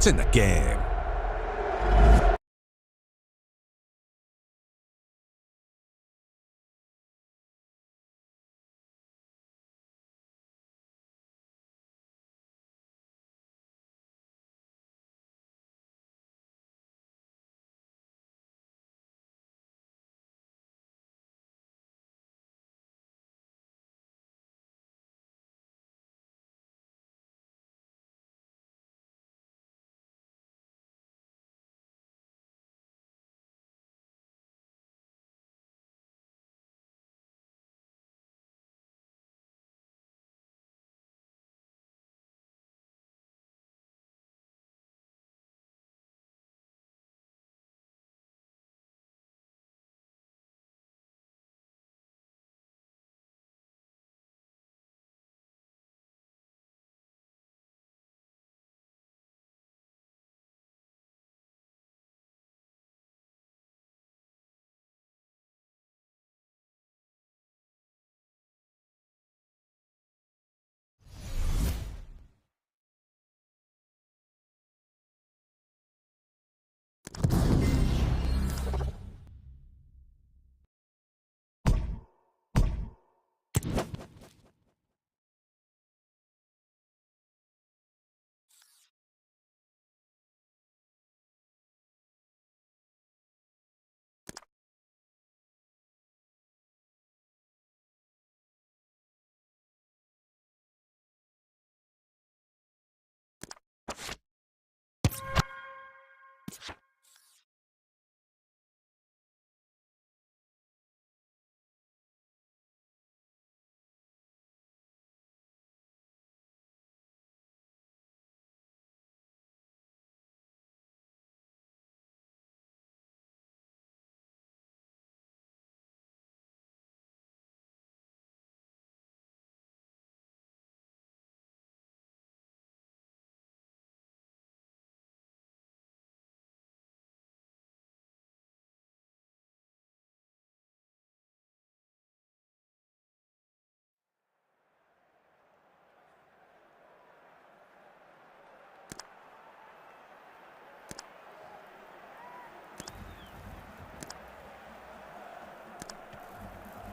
It's in the game.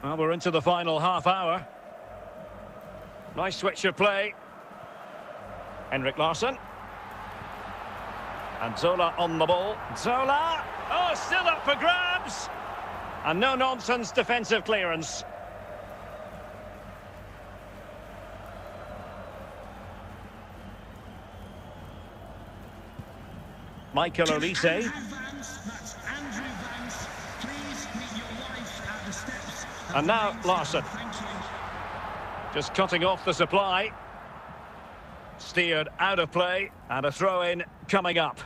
Well, we're into the final half hour. Nice switch of play. Henrik Larsson. And Zola on the ball. Zola! Oh, still up for grabs! And no-nonsense defensive clearance. Michael Olise. And now Larsson. Just cutting off the supply. Steered out of play. And a throw-in coming up.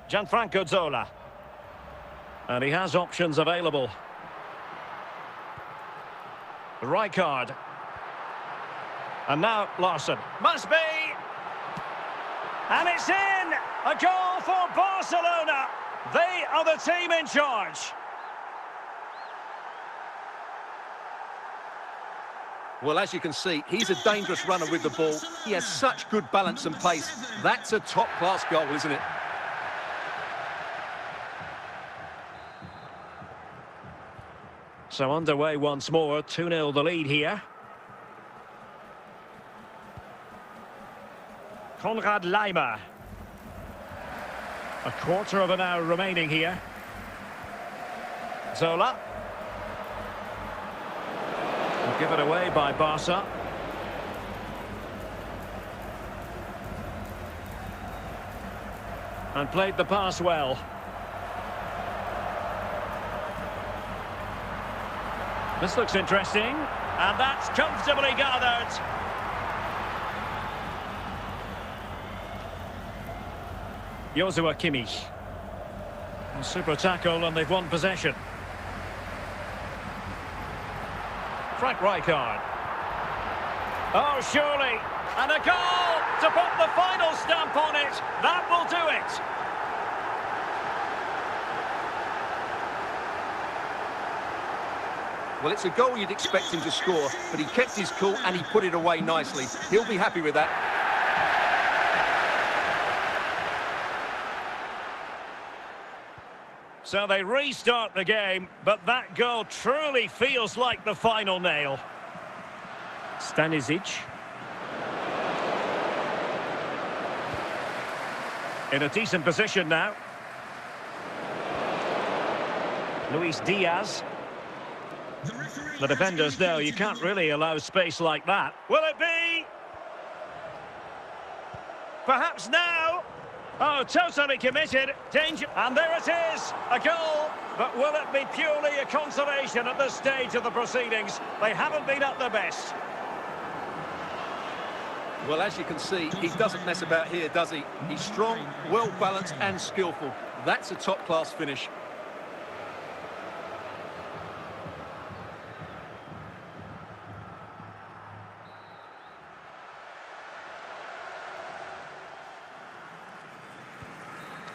Gianfranco Zola. And he has options available. Rijkaard. And now Larsson. Must be! And it's in! A goal for Barcelona! They are the team in charge. Well, as you can see, he's a dangerous runner with the ball. He has such good balance and pace. That's a top-class goal, isn't it? So underway once more, 2-0 the lead here. Konrad Laimer. A quarter of an hour remaining here. Zola. Give it away by Barca. And played the pass well. This looks interesting. And that's comfortably gathered. Joshua Kimmich. A super tackle and they've won possession. Frank Rijkaard. Oh, surely. And a goal to put the final stamp on it. That will do it. Well, it's a goal you'd expect him to score, but he kept his cool and he put it away nicely. He'll be happy with that. So they restart the game, but that goal truly feels like the final nail. Stanisic. In a decent position now. Luis Diaz. The defenders know you can't really allow space like that. Will it be? Perhaps now. Oh, totally committed. Danger. And there it is. A goal. But will it be purely a consolation at this stage of the proceedings? They haven't been at their best. Well, as you can see, he doesn't mess about here, does he? He's strong, well-balanced and skillful. That's a top-class finish.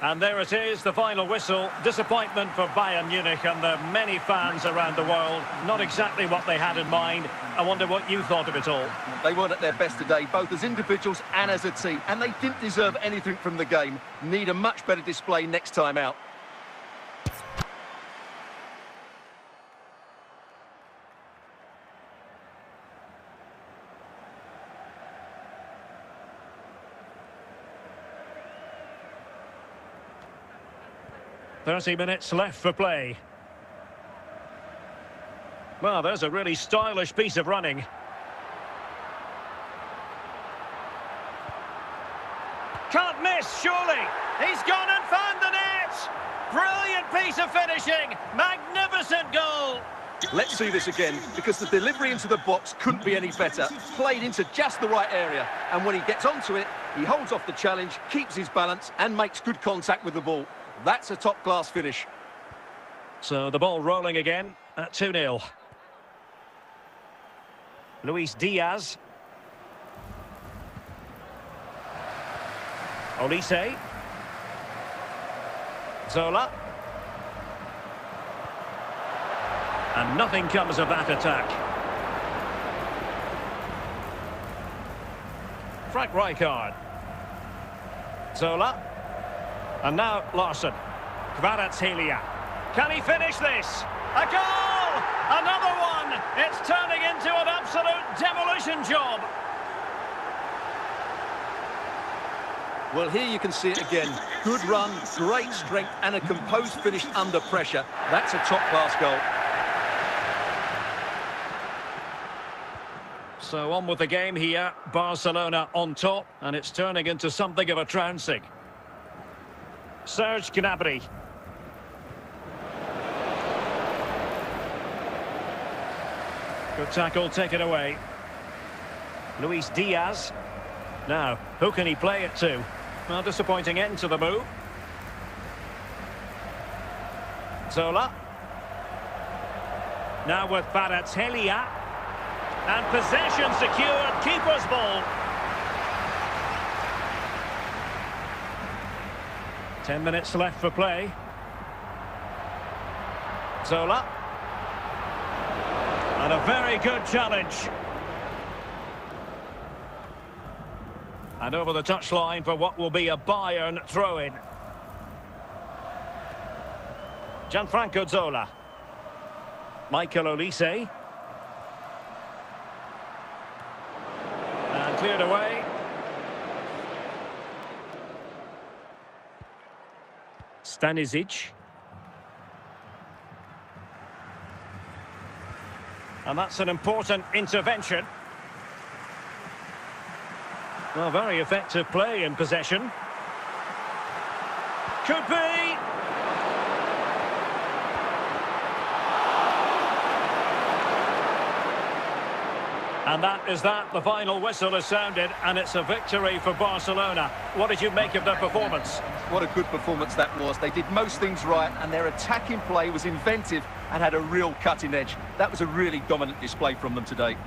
And there it is, the final whistle. Disappointment for Bayern Munich and the many fans around the world. Not exactly what they had in mind. I wonder what you thought of it all. They weren't at their best today, both as individuals and as a team. And they didn't deserve anything from the game. Need a much better display next time out. "30 minutes left for play." Well, there's a really stylish piece of running. Can't miss, surely. He's gone and found the net. Brilliant piece of finishing. Magnificent goal. Let's see this again, because the delivery into the box couldn't be any better. Played into just the right area. And when he gets onto it, he holds off the challenge, keeps his balance, and makes good contact with the ball. That's a top-class finish. So the ball rolling again at 2-0. Luis Diaz. Olise. Zola. And nothing comes of that attack. Frank Rijkaard. Zola. And now Larson. Kvaratskhelia. Can he finish this? A goal! Another one! It's turning into an absolute demolition job. Well, here you can see it again. Good run, great strength, and a composed finish under pressure. That's a top-class goal. So on with the game here. Barcelona on top, and it's turning into something of a trouncing. Serge Gnabry. Good tackle taken away. Luis Diaz. Now, who can he play it to? Well, disappointing end to the move. Zola. Now with Kvaratskhelia. And possession secured. Keeper's ball. 10 minutes left for play. Zola. And a very good challenge. And over the touchline for what will be a Bayern throw-in. Gianfranco Zola. Michael Olise. And cleared away. Stanisic. And that's an important intervention. Well, very effective play in possession. Could be. And that is that. The final whistle is sounded, and it's a victory for Barcelona. What did you make of their performance? What a good performance that was. They did most things right, and their attacking play was inventive and had a real cutting edge. That was a really dominant display from them today.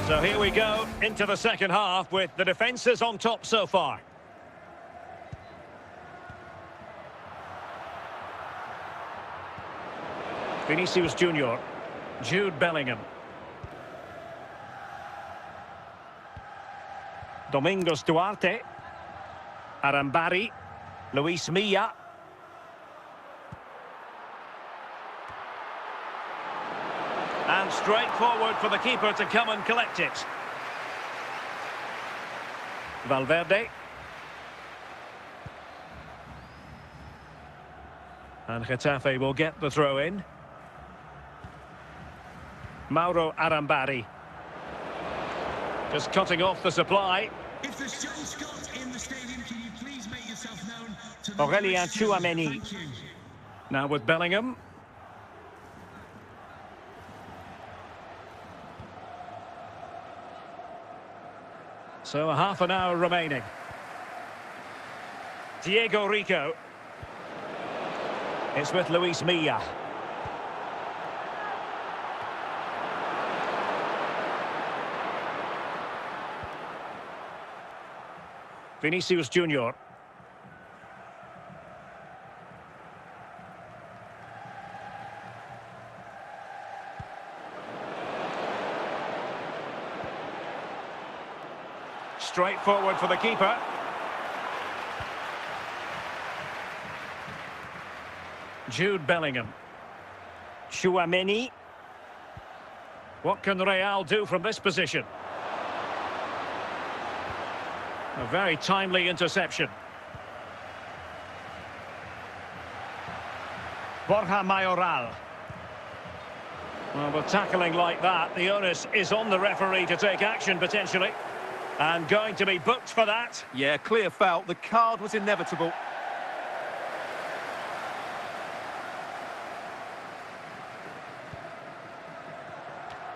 So here we go into the second half with the defences on top so far. Vinicius Junior, Jude Bellingham. Domingos Duarte, Arambari, Luis Milla. And straight forward for the keeper to come and collect it. Valverde. And Getafe will get the throw in. Mauro Arambari. Just cutting off the supply. If there's Joe Scott in the stadium, can you please make yourself known to the Aurélien Tchouameni. Thank you. Now with Bellingham. So a half an hour remaining. Diego Rico. It's with Luis Milla. Vinicius Junior. Straight forward for the keeper. Jude Bellingham. Tchouameni. What can Real do from this position? A very timely interception. Borja Mayoral. Well, with tackling like that, the onus is on the referee to take action potentially. And going to be booked for that. Yeah, clear foul. The card was inevitable.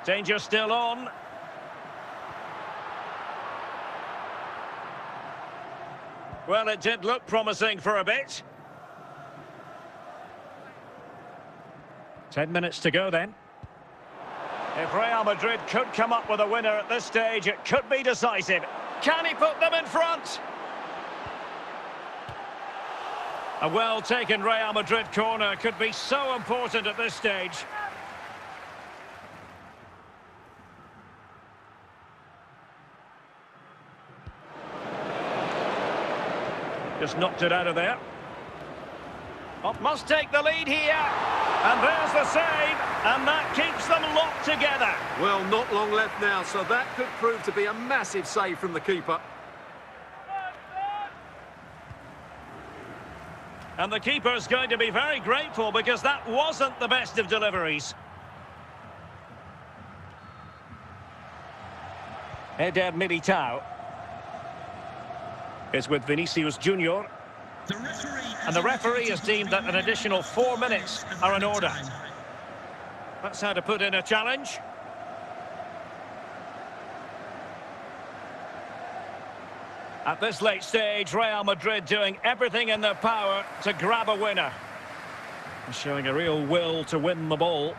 Danger still on. Well, it did look promising for a bit. 10 minutes to go then. If Real Madrid could come up with a winner at this stage, it could be decisive. Can he put them in front? A well-taken Real Madrid corner could be so important at this stage. Just knocked it out of there. Oh, must take the lead here. And there's the save. And that keeps them locked together. Well, not long left now, so that could prove to be a massive save from the keeper. And the keeper's going to be very grateful because that wasn't the best of deliveries. Eder Militao. Is with Vinicius Junior. And the referee has deemed that an additional 4 minutes are in order. That's how to put in a challenge. At this late stage, Real Madrid doing everything in their power to grab a winner. Showing a real will to win the ball.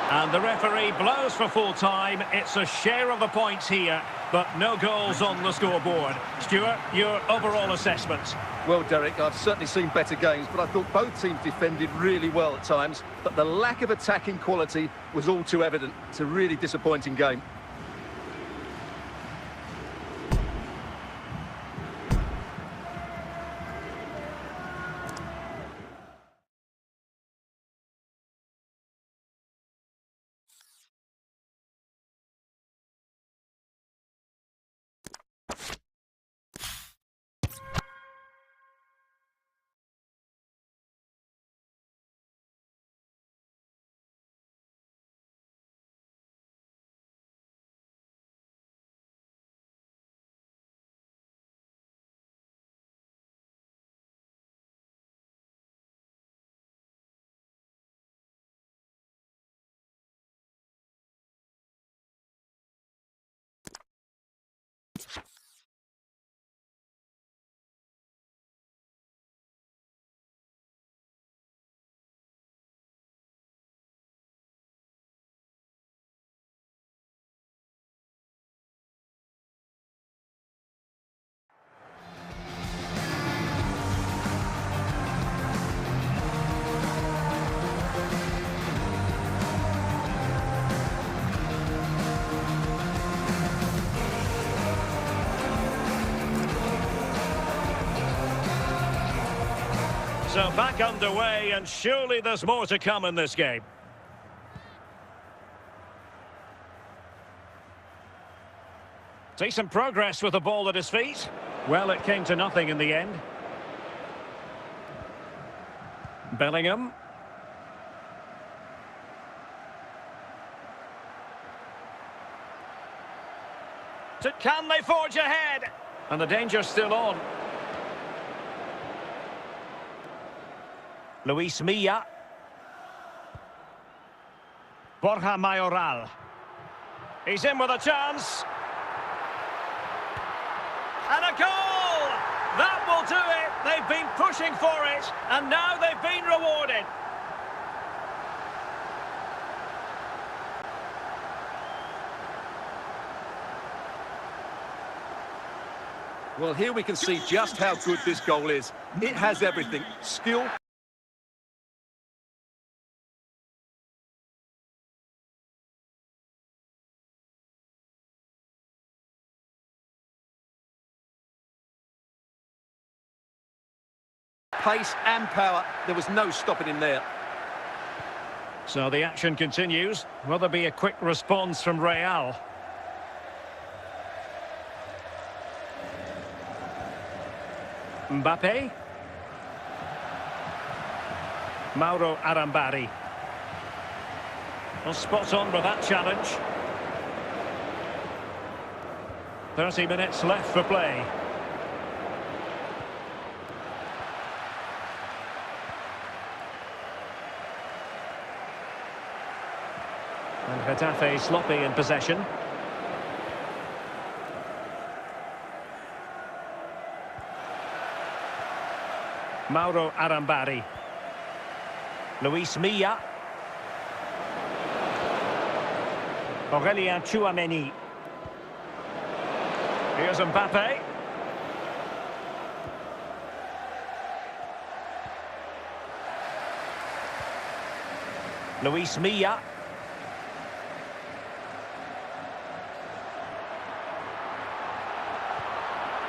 And the referee blows for full time. It's a share of the points here, but no goals on the scoreboard. Stuart, your overall assessment? Well, Derek, I've certainly seen better games, but I thought both teams defended really well at times. But the lack of attacking quality was all too evident. It's a really disappointing game. So back underway, and surely there's more to come in this game. Decent progress with the ball at his feet. Well, it came to nothing in the end. Bellingham. Can they forge ahead? And the danger's still on. Luis Milla. Borja Mayoral. He's in with a chance. And a goal! That will do it. They've been pushing for it, and now they've been rewarded. Well, here we can see just how good this goal is. It has everything. Skill. Pace and power. There was no stopping him there. So the action continues. Will there be a quick response from Real? Mbappe. Mauro Arambari. Well, spot on with that challenge. 30 minutes left for play. And Getafe sloppy in possession. Mauro Arambari. Luis Milla. Aurelien Tchouameni. Here's Mbappe. Luis Milla.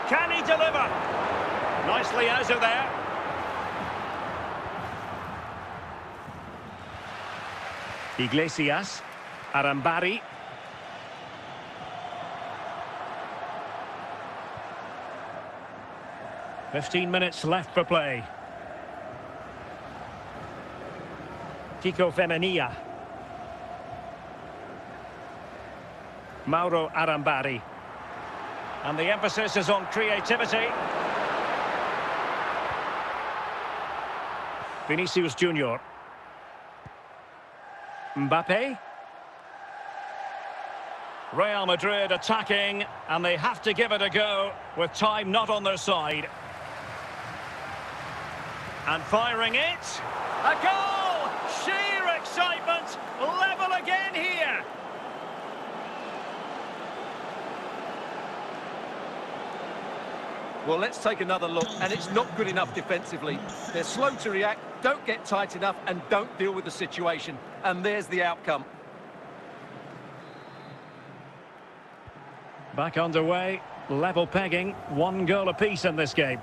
Can he deliver? Nicely out of there. Iglesias. Arambari. "15 minutes left for play. Kiko Femenia. Mauro Arambari. And the emphasis is on creativity. Vinicius Junior. Mbappe. Real Madrid attacking, and they have to give it a go with time not on their side. And firing it. A goal! Sheer excitement! Level again here! Well, let's take another look, and it's not good enough defensively. They're slow to react, don't get tight enough, and don't deal with the situation. And there's the outcome. Back underway, level pegging, 1 goal apiece in this game.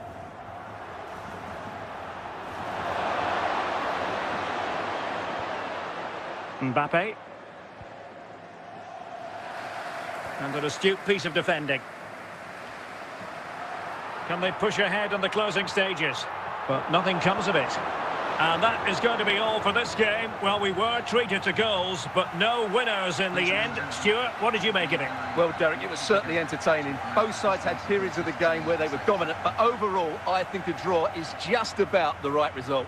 Mbappe. And an astute piece of defending. Can they push ahead in the closing stages? But nothing comes of it. And that is going to be all for this game. Well, we were treated to goals, but no winners in the end. Stuart, what did you make of it? Well, Derek, it was certainly entertaining. Both sides had periods of the game where they were dominant, but overall, I think a draw is just about the right result.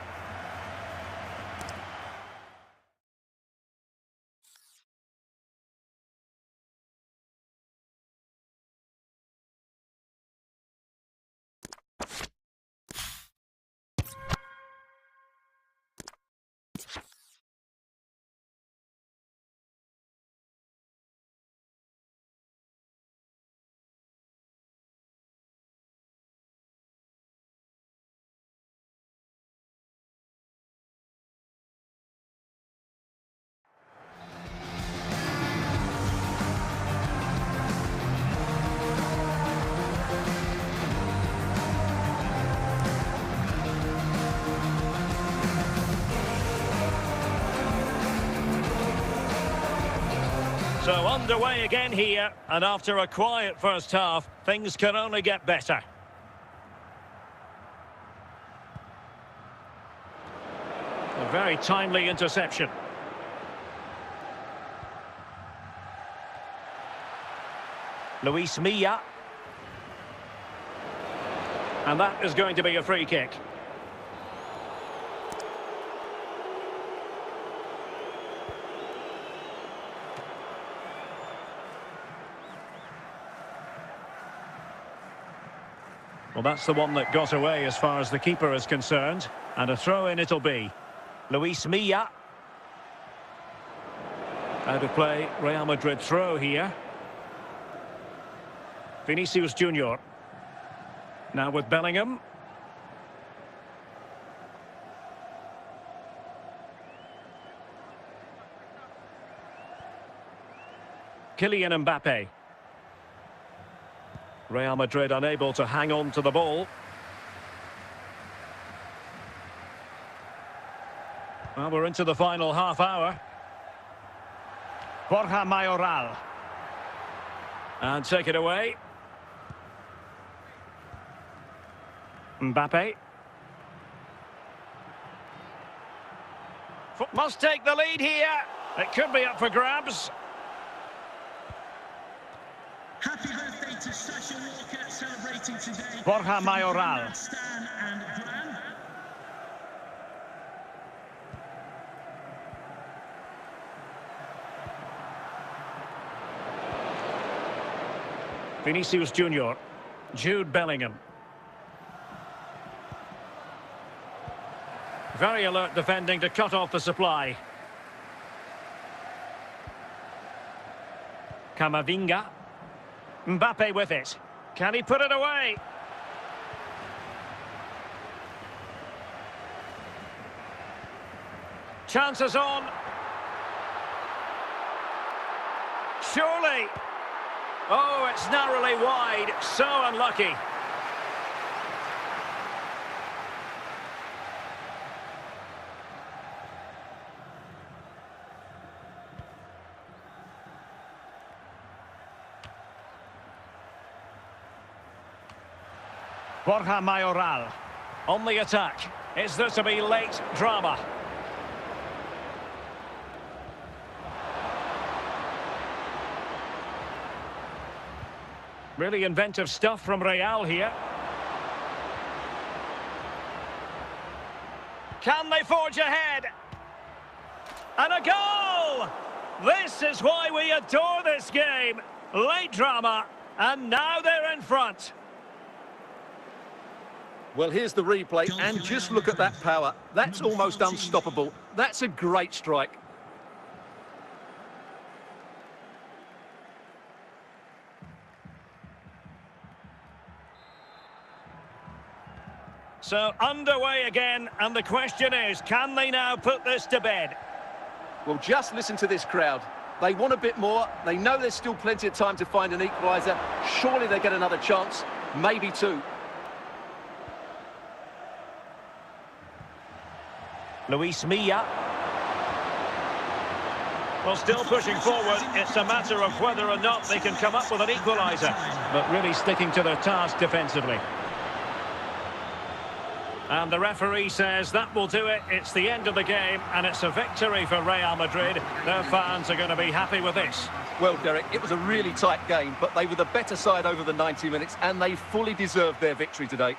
So underway again here, and after a quiet first half, things can only get better. A very timely interception. Luis Milla. And that is going to be a free kick. Well, that's the one that got away as far as the keeper is concerned. And a throw-in it'll be. Luis Milla. Out of play, Real Madrid throw here. Vinicius Junior. Now with Bellingham. Kylian Mbappe. Real Madrid unable to hang on to the ball. Well, we're into the final half hour. Borja Mayoral. And take it away. Mbappe. Must take the lead here. It could be up for grabs. Happy birthday to Sasha Walker, celebrating today. Borja Mayoral. Stan and Gran. Vinicius Junior. Jude Bellingham. Very alert defending to cut off the supply. Camavinga. Mbappe with it. Can he put it away? Chances on. Surely. Oh, it's narrowly wide. So unlucky. Borja Mayoral on the attack. Is there to be late drama? Really inventive stuff from Real here. Can they forge ahead? And a goal! This is why we adore this game. Late drama, and now they're in front. Well, here's the replay, and just look at that power. That's almost unstoppable. That's a great strike. So underway again, and the question is, can they now put this to bed? Well, just listen to this crowd. They want a bit more. They know there's still plenty of time to find an equaliser. Surely they get another chance, maybe two. Luis Milla. Well, still pushing forward. It's a matter of whether or not they can come up with an equaliser, but really sticking to their task defensively. And the referee says that will do it. It's the end of the game, and it's a victory for Real Madrid. Their fans are going to be happy with this. Well, Derek, it was a really tight game, but they were the better side over the 90 minutes, and they fully deserved their victory today.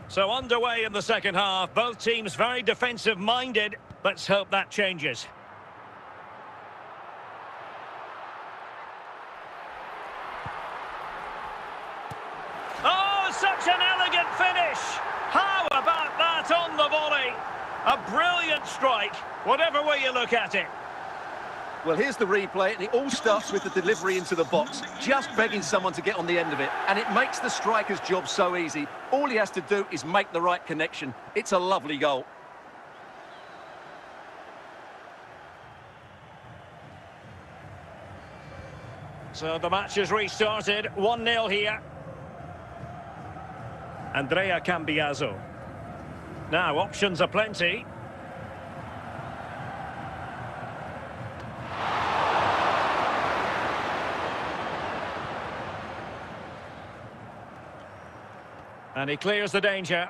So underway in the second half, both teams very defensive-minded. Let's hope that changes. Oh, such an elegant finish! How about that on the volley? A brilliant strike, whatever way you look at it. Well, here's the replay, and it all starts with the delivery into the box, just begging someone to get on the end of it, and it makes the striker's job so easy. All he has to do is make the right connection. It's a lovely goal. So the match has restarted, 1-0 here. Andrea Cambiaso. Now, options are plenty. And he clears the danger.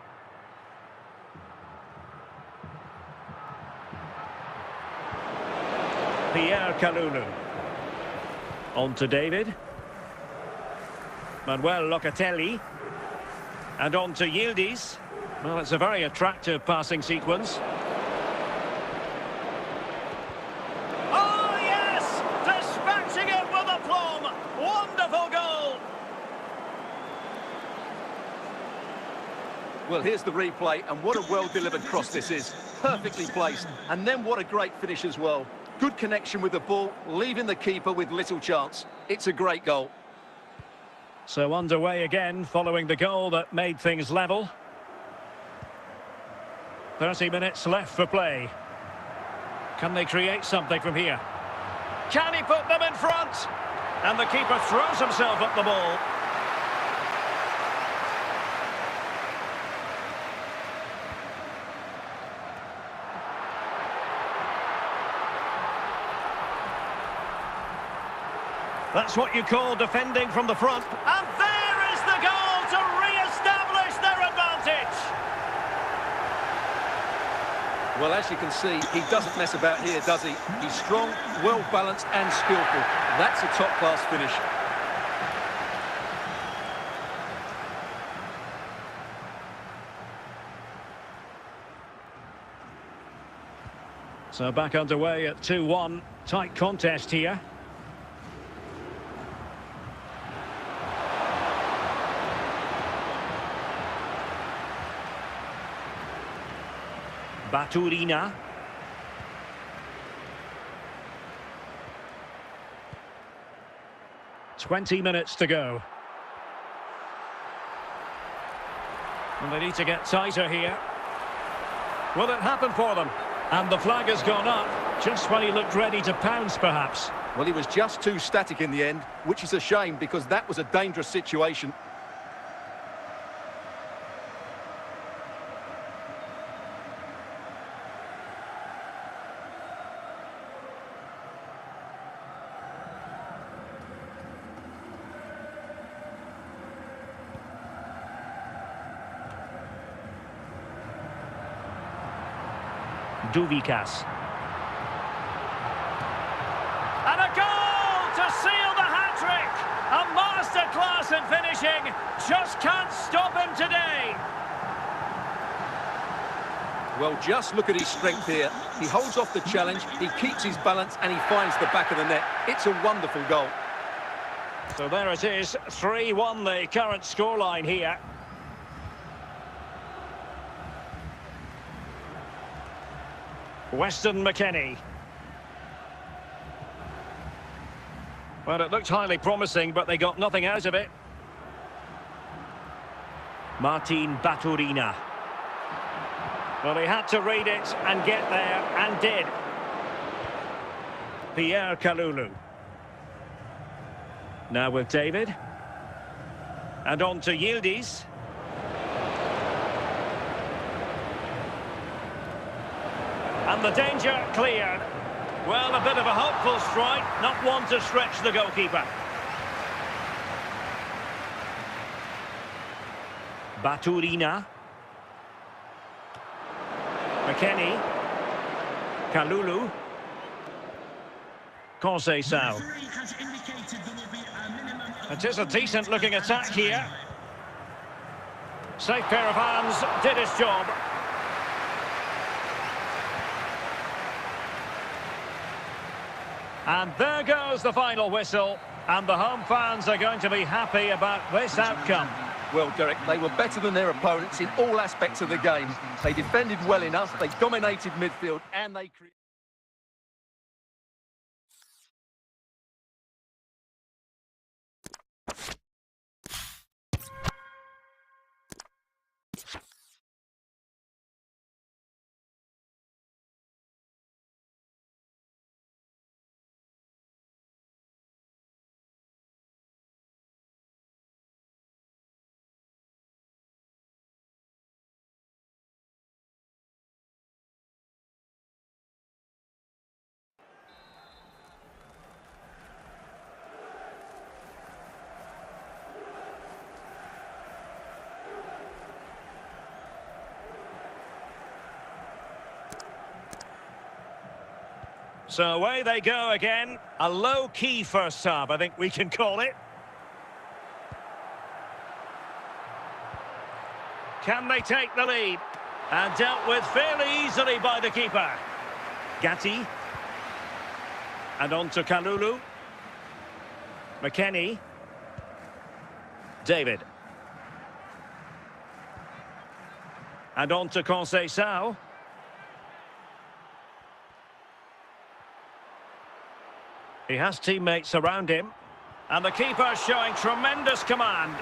Pierre Kalulu. On to David. Manuel Locatelli. And on to Yildiz. Well, it's a very attractive passing sequence. Oh, yes! Dispatching it with aplomb! Wonderful goal! Well, here's the replay, and what a well-delivered cross this is. Perfectly placed, and then what a great finish as well. Good connection with the ball, leaving the keeper with little chance. It's a great goal. So underway again, following the goal that made things level. 30 minutes left for play. Can they create something from here? Can he put them in front? And the keeper throws himself at the ball. That's what you call defending from the front. And there is the goal to re-establish their advantage. Well, as you can see, he doesn't mess about here, does he? He's strong, well-balanced and skillful. That's a top-class finish. So back underway at 2-1. Tight contest here. Baturina. "20 minutes to go. And they need to get tighter here. Will it happen for them? And the flag has gone up, just when he looked ready to pounce, perhaps. Well, he was just too static in the end, which is a shame because that was a dangerous situation. Duvikas. And a goal to seal the hat-trick! A masterclass in finishing. Just can't stop him today. Well, just look at his strength here. He holds off the challenge, he keeps his balance, and he finds the back of the net. It's a wonderful goal. So there it is, 3-1 the current scoreline here. Weston McKennie. Well, it looked highly promising, but they got nothing out of it. Martin Baturina. Well, he had to read it and get there, and did. Pierre Kalulu. Now with David. And on to Yildiz. And the danger cleared. Well, a bit of a hopeful strike, not one to stretch the goalkeeper. Baturina. McKennie. Kalulu. Conceição. It is a decent-looking attack here. Safe pair of hands, did his job. And there goes the final whistle, and the home fans are going to be happy about this outcome. Well, Derek, they were better than their opponents in all aspects of the game. They defended well enough, they dominated midfield, and they created... So away they go again. A low-key first half, I think we can call it. Can they take the lead? And dealt with fairly easily by the keeper. Gatti. And on to Kalulu. McKennie. David. And on to Conceição. He has teammates around him. And the keeper showing tremendous command.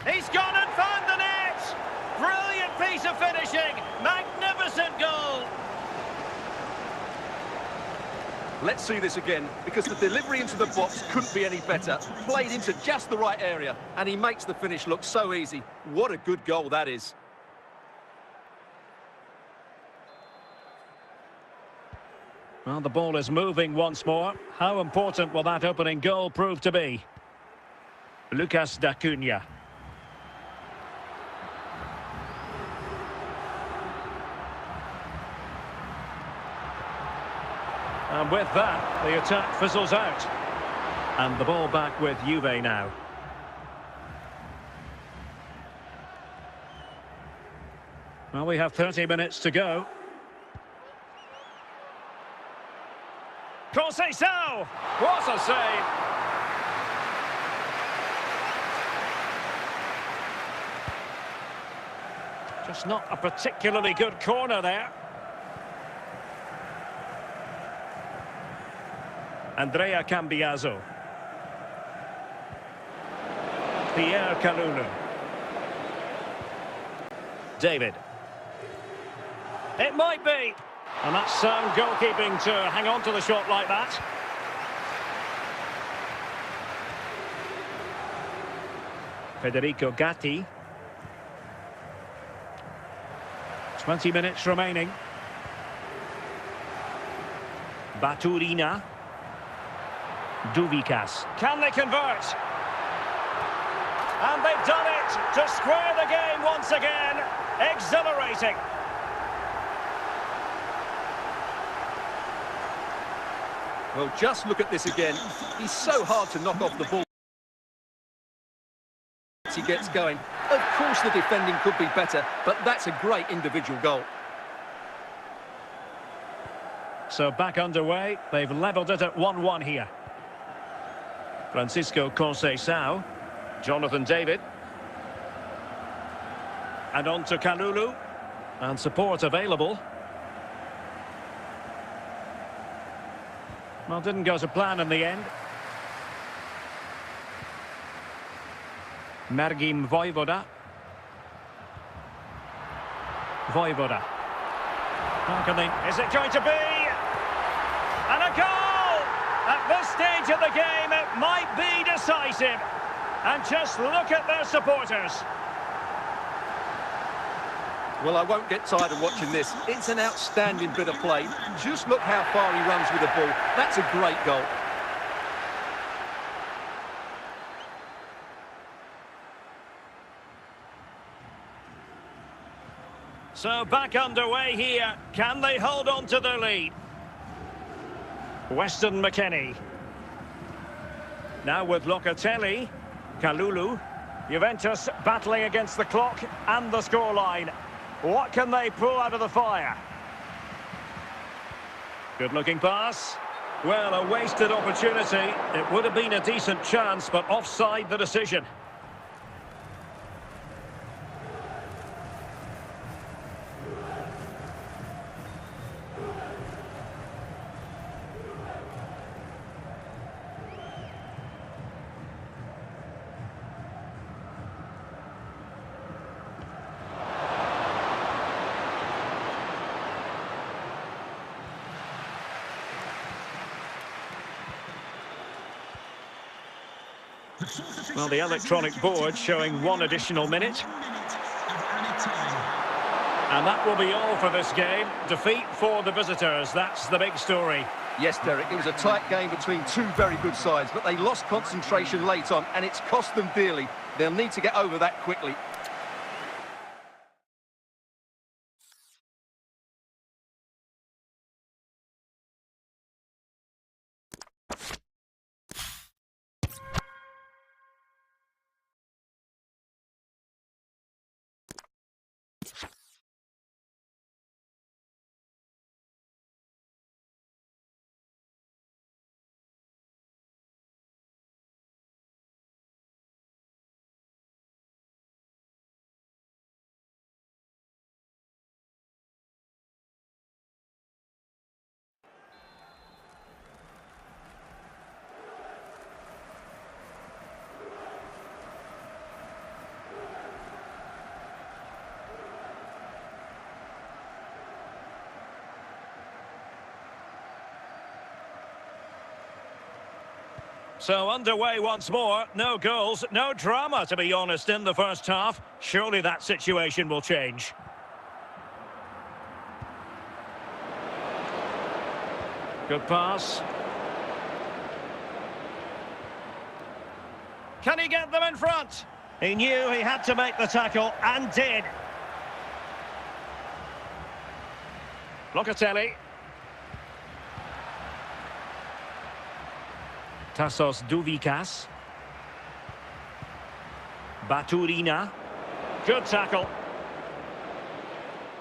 He's gone and found the net! Brilliant piece of finishing! Magnificent goal! Let's see this again, because the delivery into the box couldn't be any better. Played into just the right area, and he makes the finish look so easy. What a good goal that is. Well, the ball is moving once more. How important will that opening goal prove to be? Lucas D'Acunha. And with that, the attack fizzles out. And the ball back with Juve now. Well, we have 30 minutes to go. Conceição! What a save! Just not a particularly good corner there. Andrea Cambiaso. Pierre Kalulu. David. It might be. And that's sound goalkeeping to hang on to the shot like that. Federico Gatti. 20 minutes remaining. Baturina. Duvikas. Can they convert? And they've done it to square the game once again. Exhilarating. Well, just look at this again. He's so hard to knock off the ball. He gets going. Of course the defending could be better, but that's a great individual goal. So back underway. They've levelled it at 1-1 here. Francisco Conceição. Jonathan David. And on to Kalulu. And support available. Well, didn't go to plan in the end. Mergim Vojvoda. Vojvoda. How can they... Is it going to be? And a goal! At this stage of the game, it might be decisive. And just look at their supporters. Well, I won't get tired of watching this. It's an outstanding bit of play. Just look how far he runs with the ball. That's a great goal. So back underway here. Can they hold on to their lead? Weston McKennie. Now with Locatelli. Kalulu. Juventus battling against the clock and the scoreline. What can they pull out of the fire? Good-looking pass. Well, a wasted opportunity. It would have been a decent chance, but offside the decision. Well, the electronic board showing 1 additional minute. And that will be all for this game. Defeat for the visitors, that's the big story. Yes, Derek, it was a tight game between two very good sides, but they lost concentration late on, and it's cost them dearly. They'll need to get over that quickly. So underway once more. No goals, no drama, to be honest, in the first half. Surely that situation will change. Good pass. Can he get them in front? He knew he had to make the tackle, and did. Locatelli. Tassos Douvikas. Baturina. Good tackle.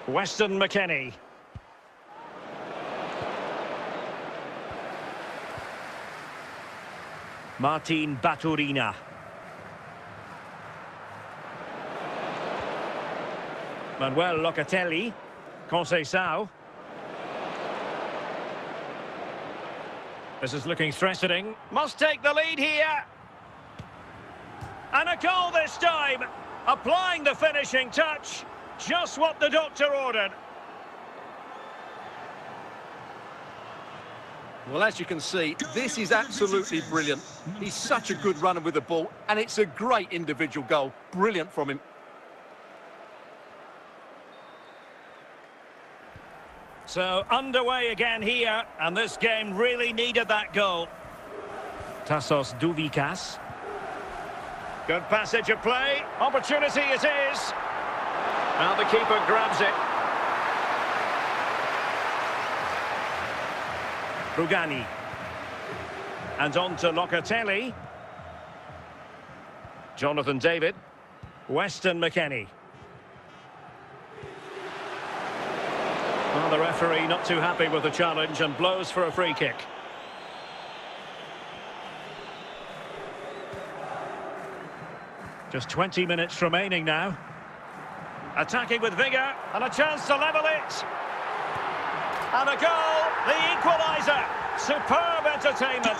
Weston McKennie. Martin Baturina. Manuel Locatelli. Conceição. This is looking threatening. Must take the lead here. And a goal this time. Applying the finishing touch. Just what the doctor ordered. Well, as you can see, this is absolutely brilliant. He's such a good runner with the ball, and it's a great individual goal. Brilliant from him. So, underway again here, and this game really needed that goal. Tassos Douvikas. Good passage of play. Opportunity it is. Now the keeper grabs it. Rugani. And on to Locatelli. Jonathan David. Weston McKennie. Well, the referee not too happy with the challenge and blows for a free kick. Just 20 minutes remaining now. Attacking with vigour and a chance to level it. And a goal, the equaliser. Superb entertainment.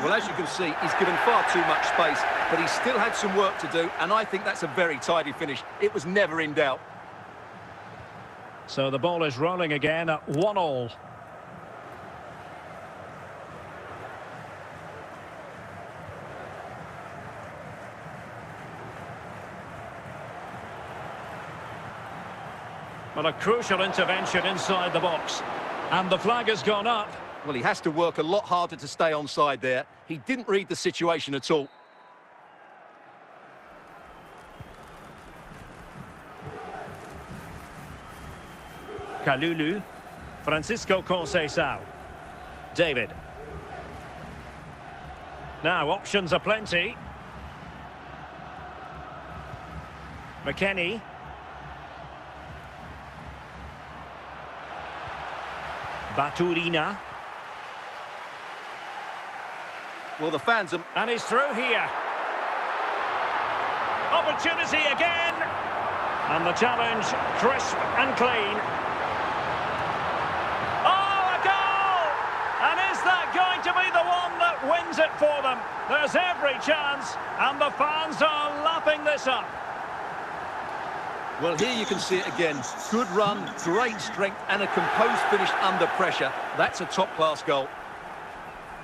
Well, as you can see, he's given far too much space, but he still had some work to do, and I think that's a very tidy finish. It was never in doubt. So the ball is rolling again at 1-1. Well, a crucial intervention inside the box. And the flag has gone up. Well, he has to work a lot harder to stay onside there. He didn't read the situation at all. Kalulu. Francisco Conceição. David. Now, options are plenty. McKennie. Baturina. Well, the fans are... And he's through here. Opportunity again. And the challenge, crisp and clean. Oh, a goal! And is that going to be the one that wins it for them? There's every chance, and the fans are lapping this up. Well, here you can see it again. Good run, great strength, and a composed finish under pressure. That's a top-class goal.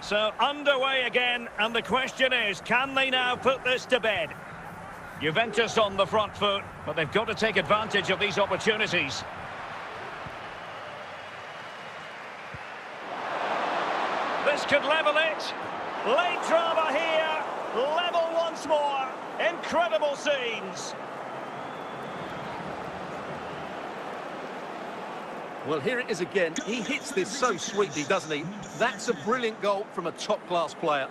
So, underway again, and the question is, can they now put this to bed? Juventus on the front foot, but they've got to take advantage of these opportunities. This could level it. Late drama here. Level once more. Incredible scenes. Well, here it is again. He hits this so sweetly, doesn't he? That's a brilliant goal from a top-class player.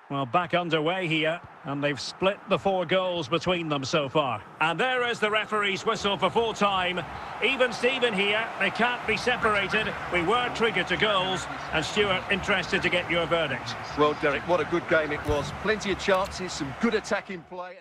Well, back underway here, and they've split the 4 goals between them so far. And there is the referee's whistle for full time. Even Steven here, they can't be separated. We were triggered to goals, and Stuart, interested to get your verdict. Well, Derek, what a good game it was. Plenty of chances, some good attacking play.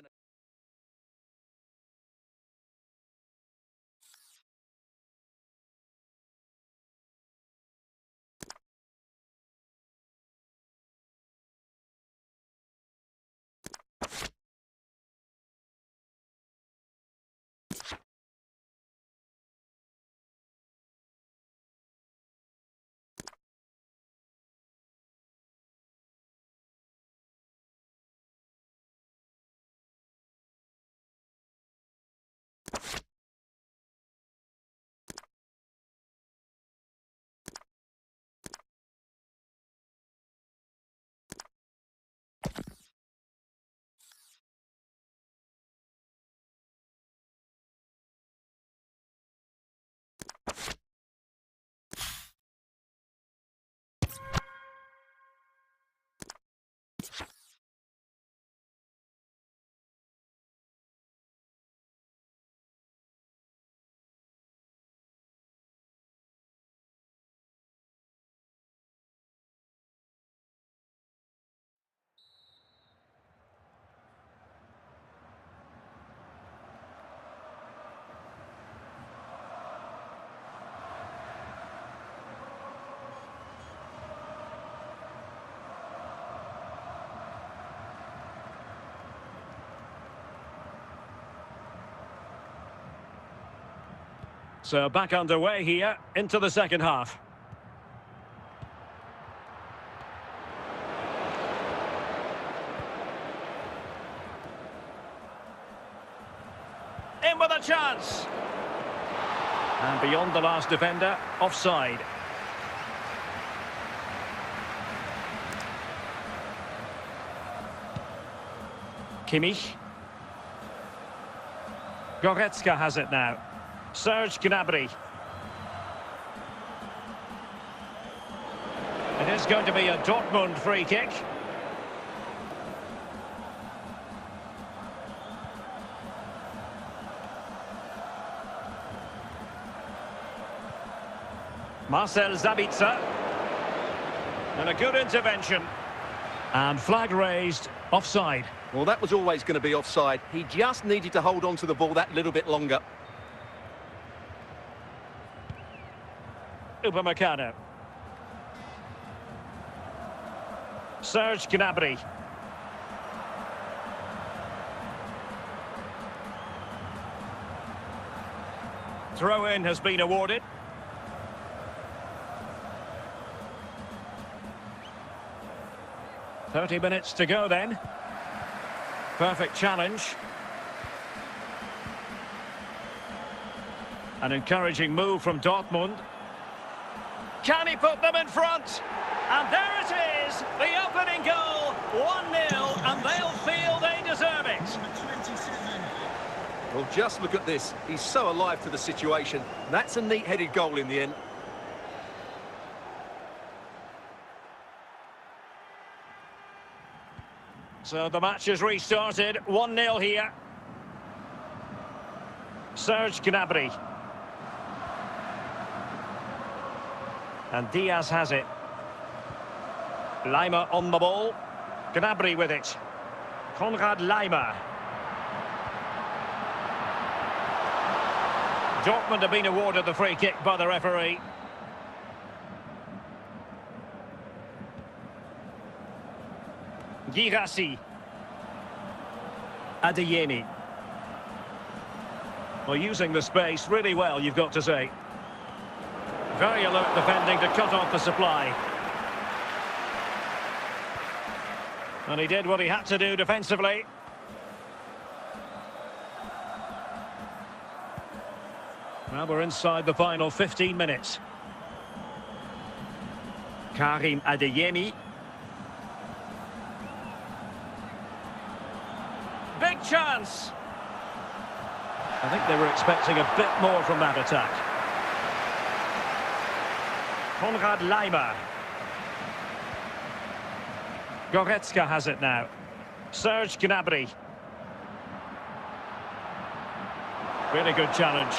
So back underway here into the second half. In with a chance. And beyond the last defender, offside. Kimmich. Goretzka has it now. Serge Gnabry. It is going to be a Dortmund free kick. Marcel Sabitzer. And a good intervention. And flag raised, offside. Well, that was always going to be offside. He just needed to hold on to the ball that little bit longer. Upamecano. Serge Gnabry. Throw-in has been awarded. "30 minutes to go then. Perfect challenge. An encouraging move from Dortmund. Can he put them in front? And there it is, the opening goal, 1-0, and they'll feel they deserve it. Number 27. Well, just look at this. He's so alive to the situation. That's a neat-headed goal in the end. So the match has restarted, 1-0 here. Serge Gnabry. And Diaz has it. Leimer on the ball. Gnabry with it. Konrad Leimer. Dortmund have been awarded the free kick by the referee. Girassi. Adeyemi. Well, using the space really well, you've got to say. Very alert defending to cut off the supply. And he did what he had to do defensively. Well, we're inside the final 15 minutes. Karim Adeyemi. Big chance. I think they were expecting a bit more from that attack. Konrad Leimer. Goretzka has it now. Serge Gnabry. Really good challenge.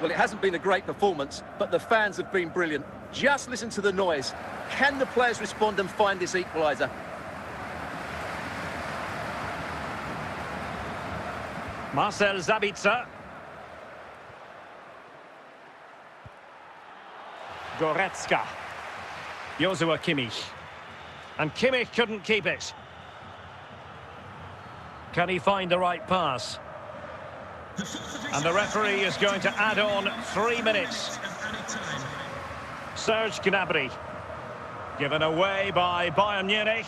Well, it hasn't been a great performance, but the fans have been brilliant. Just listen to the noise. Can the players respond and find this equaliser? Marcel Sabitzer. Goretzka. Joshua Kimmich. And Kimmich couldn't keep it. Can he find the right pass? And the referee is going to add on 3 minutes. Serge Gnabry. Given away by Bayern Munich.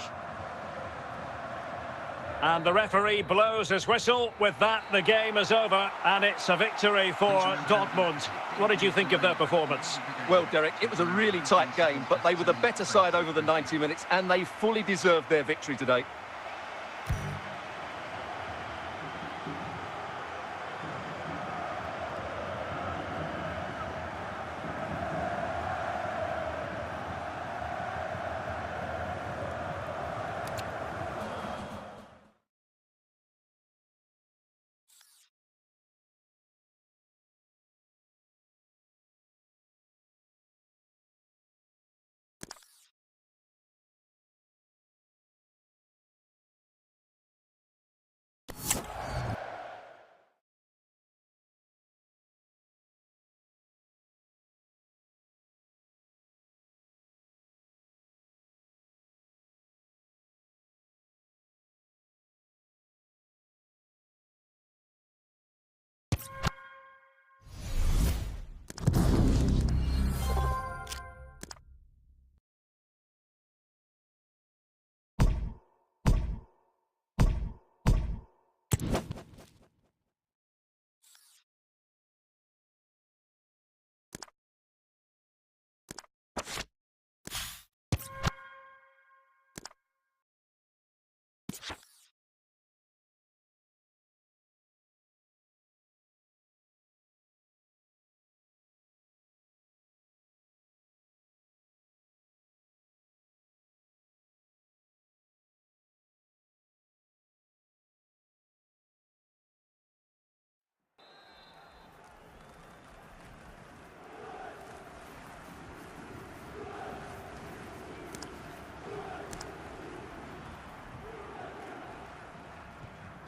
And the referee blows his whistle. With that, the game is over, and it's a victory for Dortmund. What did you think of their performance? Well, Derek, it was a really tight game, but they were the better side over the 90 minutes, and they fully deserved their victory today.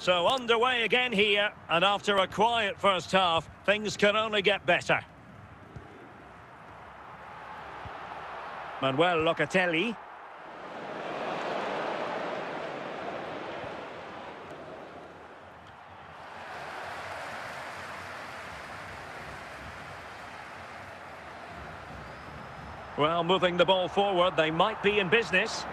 So underway again here, and after a quiet first half, things can only get better. Manuel Locatelli. Well, moving the ball forward, they might be in business.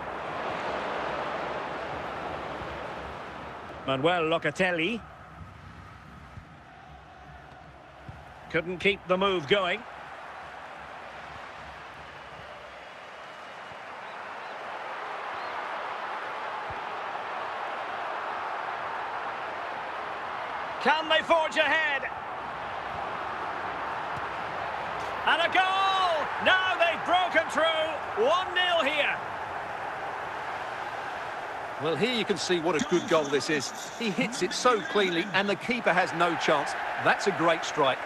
Manuel Locatelli. Couldn't keep the move going. Can they forge ahead? And a goal! Now they've broken through. 1-0 here. Well, here you can see what a good goal this is. He hits it so cleanly and the keeper has no chance. That's a great strike.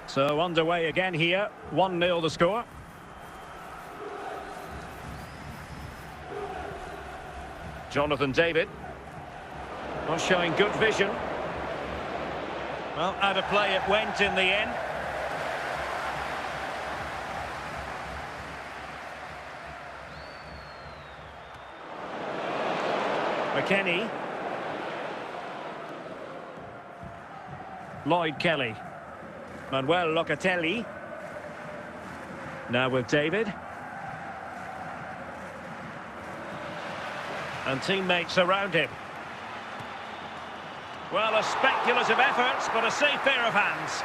So underway again here. 1-0 the score. Jonathan David. Not showing good vision. Well, out of play it went in the end. McKennie. Lloyd Kelly. Manuel Locatelli. Now with David. And teammates around him. Well, a speculative effort, but a safe pair of hands.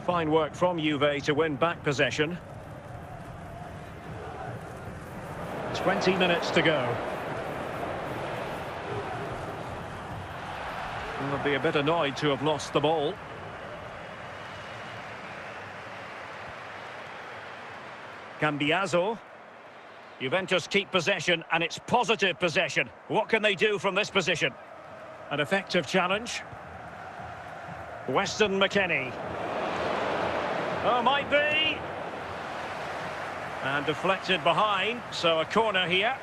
Fine work from Juve to win back possession. 20 minutes to go. They'll be a bit annoyed to have lost the ball. Cambiaso. Juventus keep possession, and it's positive possession. What can they do from this position? An effective challenge. Weston McKennie. Oh, might be. And deflected behind, so a corner here.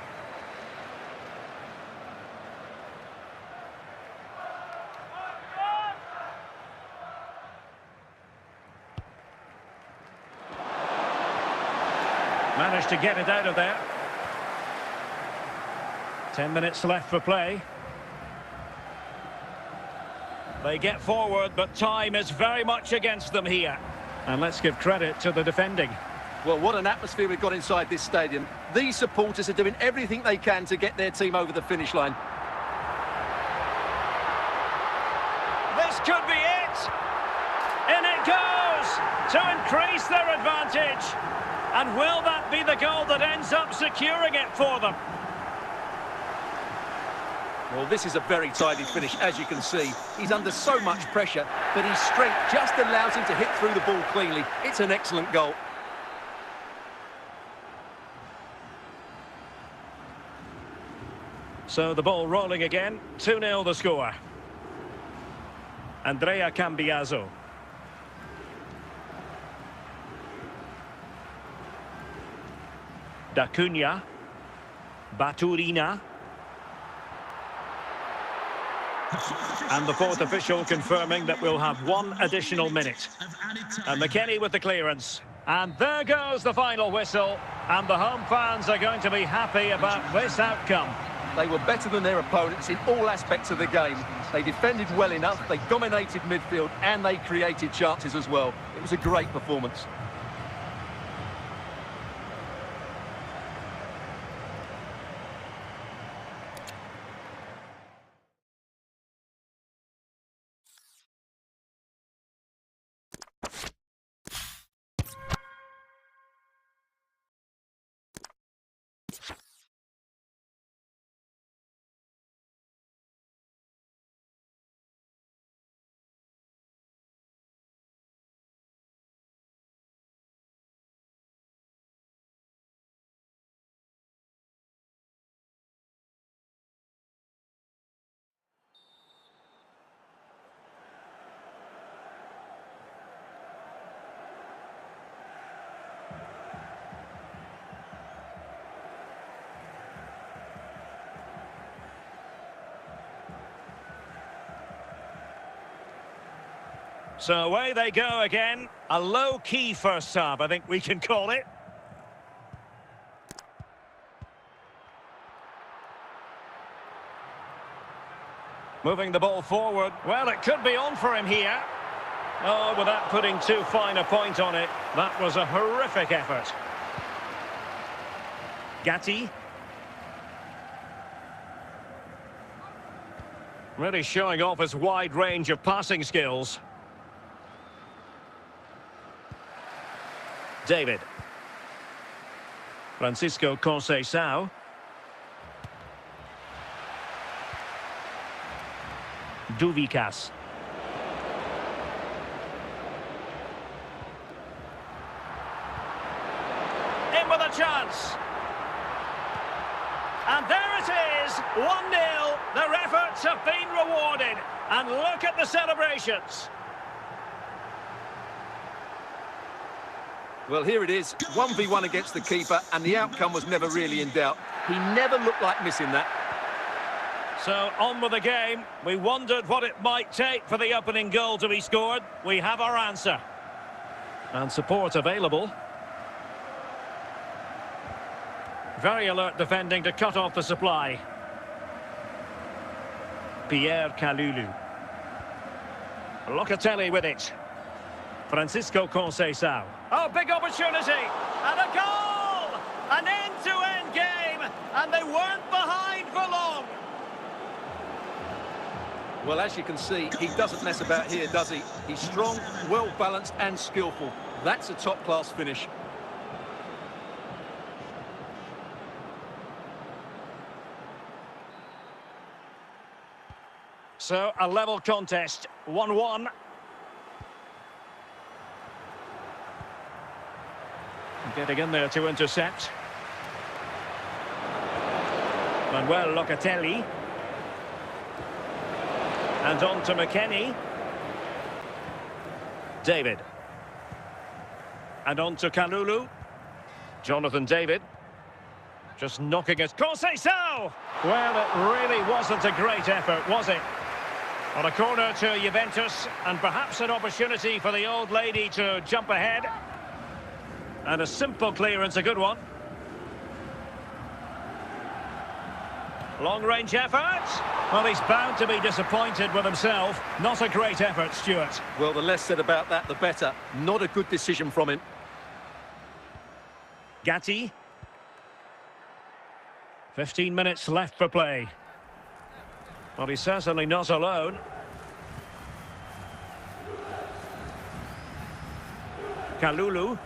Managed to get it out of there. 10 minutes left for play. They get forward, but time is very much against them here. And let's give credit to the defending. Well, what an atmosphere we've got inside this stadium. These supporters are doing everything they can to get their team over the finish line. This could be it! In it goes! To increase their advantage! And will that be the goal that ends up securing it for them? Well, this is a very tidy finish, as you can see. He's under so much pressure, but his strength just allows him to hit through the ball cleanly. It's an excellent goal. So the ball rolling again. 2-0 the score. Andrea Cambiaso. Da Cunha. Baturina. And the fourth official confirming that we'll have one additional minute. And McKennie with the clearance. And there goes the final whistle. And the home fans are going to be happy about this outcome. They were better than their opponents in all aspects of the game. They defended well enough, they dominated midfield, and they created chances as well. It was a great performance. So away they go again. A low-key first half, I think we can call it. Moving the ball forward. Well, it could be on for him here. Oh, without putting too fine a point on it, that was a horrific effort. Gatti. Really showing off his wide range of passing skills. David. Francisco Conceição. Duvicas. In with a chance. And there it is, 1-0. Their efforts have been rewarded. And look at the celebrations. Well, here it is, 1v1 against the keeper, and the outcome was never really in doubt. He never looked like missing that. So, on with the game. We wondered what it might take for the opening goal to be scored. We have our answer. And support available. Very alert defending to cut off the supply. Pierre Kalulu. Locatelli with it. Francisco Conceição. Oh, big opportunity. And a goal! An end-to-end game. And they weren't behind for long. Well, as you can see, he doesn't mess about here, does he? He's strong, well-balanced and skillful. That's a top-class finish. So, a level contest, 1-1. Getting in there to intercept. Manuel Locatelli. And on to McKennie. David. And on to Kalulu. Jonathan David. Just knocking it. Conceição! Well, it really wasn't a great effort, was it? On a corner to Juventus, and perhaps an opportunity for the old lady to jump ahead. And a simple clearance, a good one. Long-range effort. Well, he's bound to be disappointed with himself. Not a great effort, Stuart. Well, the less said about that, the better. Not a good decision from him. Gatti. 15 minutes left for play. Well, he's certainly not alone. Kalulu.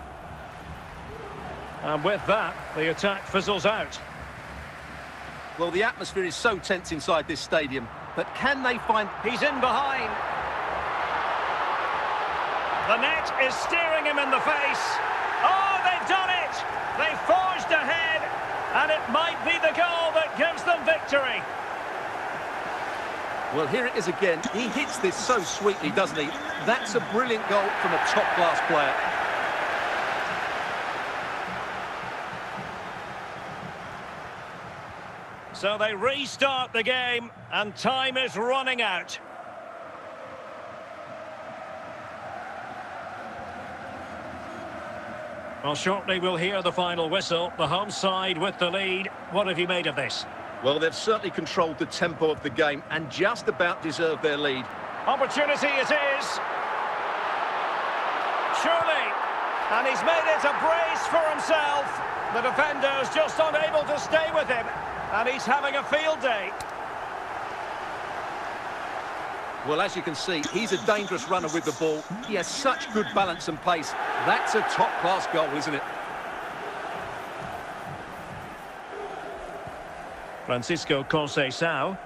And with that, the attack fizzles out. Well, the atmosphere is so tense inside this stadium, but can they find... He's in behind. The net is staring him in the face. Oh, they've done it! They forged ahead, and it might be the goal that gives them victory. Well, here it is again. He hits this so sweetly, doesn't he? That's a brilliant goal from a top-class player. So they restart the game, and time is running out. Well, shortly we'll hear the final whistle. The home side with the lead. What have you made of this? Well, they've certainly controlled the tempo of the game and just about deserved their lead. Opportunity it is. Surely. And he's made it a brace for himself. The defender's just unable to stay with him. And he's having a field day. Well, as you can see, he's a dangerous runner with the ball. He has such good balance and pace. That's a top-class goal, isn't it? Francisco Conceição.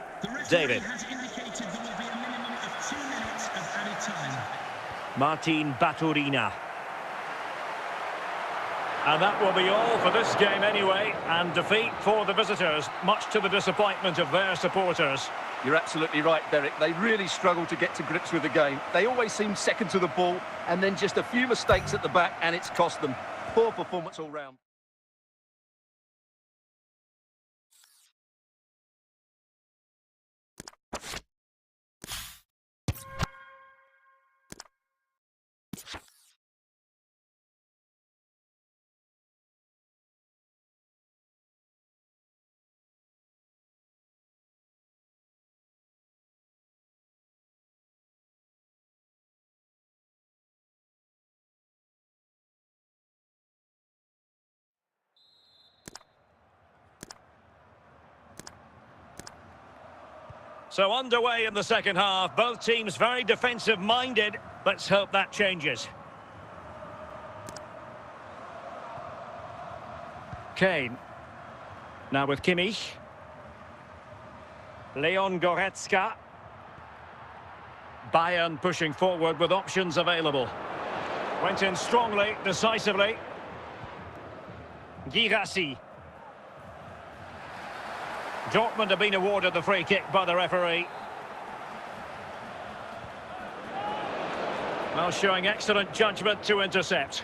David. Has indicated there will be a minimum of 2 minutes of added time. Martin Baturina. And that will be all for this game anyway, and defeat for the visitors, much to the disappointment of their supporters. You're absolutely right, Derek. They really struggled to get to grips with the game. They always seem second to the ball, and then just a few mistakes at the back, and it's cost them. Poor performance all round. So underway in the second half, both teams very defensive-minded. Let's hope that changes. Kane. Now with Kimmich. Leon Goretzka. Bayern pushing forward with options available. Went in strongly, decisively. Guirassy. Dortmund have been awarded the free kick by the referee. Well, showing excellent judgment to intercept.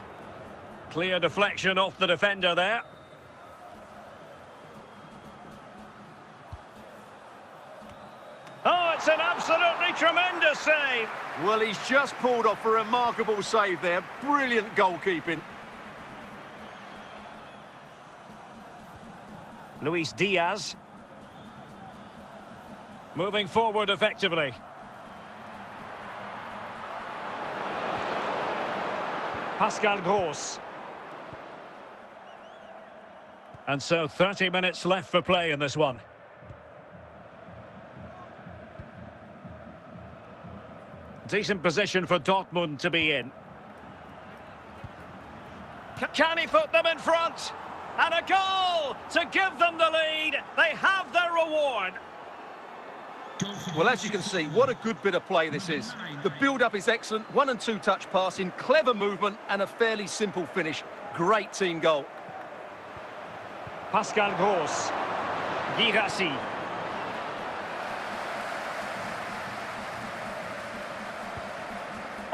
Clear deflection off the defender there. Oh, it's an absolutely tremendous save. Well, he's just pulled off a remarkable save there. Brilliant goalkeeping. Luis Diaz. Moving forward effectively. Pascal Gross. And so 30 minutes left for play in this one. Decent position for Dortmund to be in. Can he put them in front? And a goal to give them the lead. They have their reward. Well, as you can see, what a good bit of play this is. The build-up is excellent, 1- and 2-touch passing, clever movement and a fairly simple finish. Great team goal. Pascal Gross. Guirassy.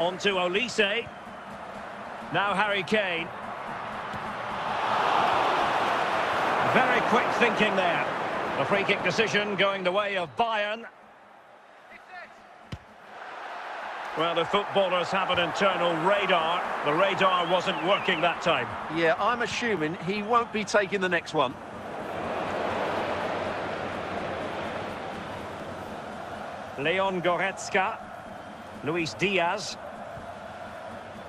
On to Olise. Now Harry Kane. Very quick thinking there. The free kick decision going the way of Bayern. Well, the footballers have an internal radar. The radar wasn't working that time. Yeah, I'm assuming he won't be taking the next one. Leon Goretzka. Luis Diaz.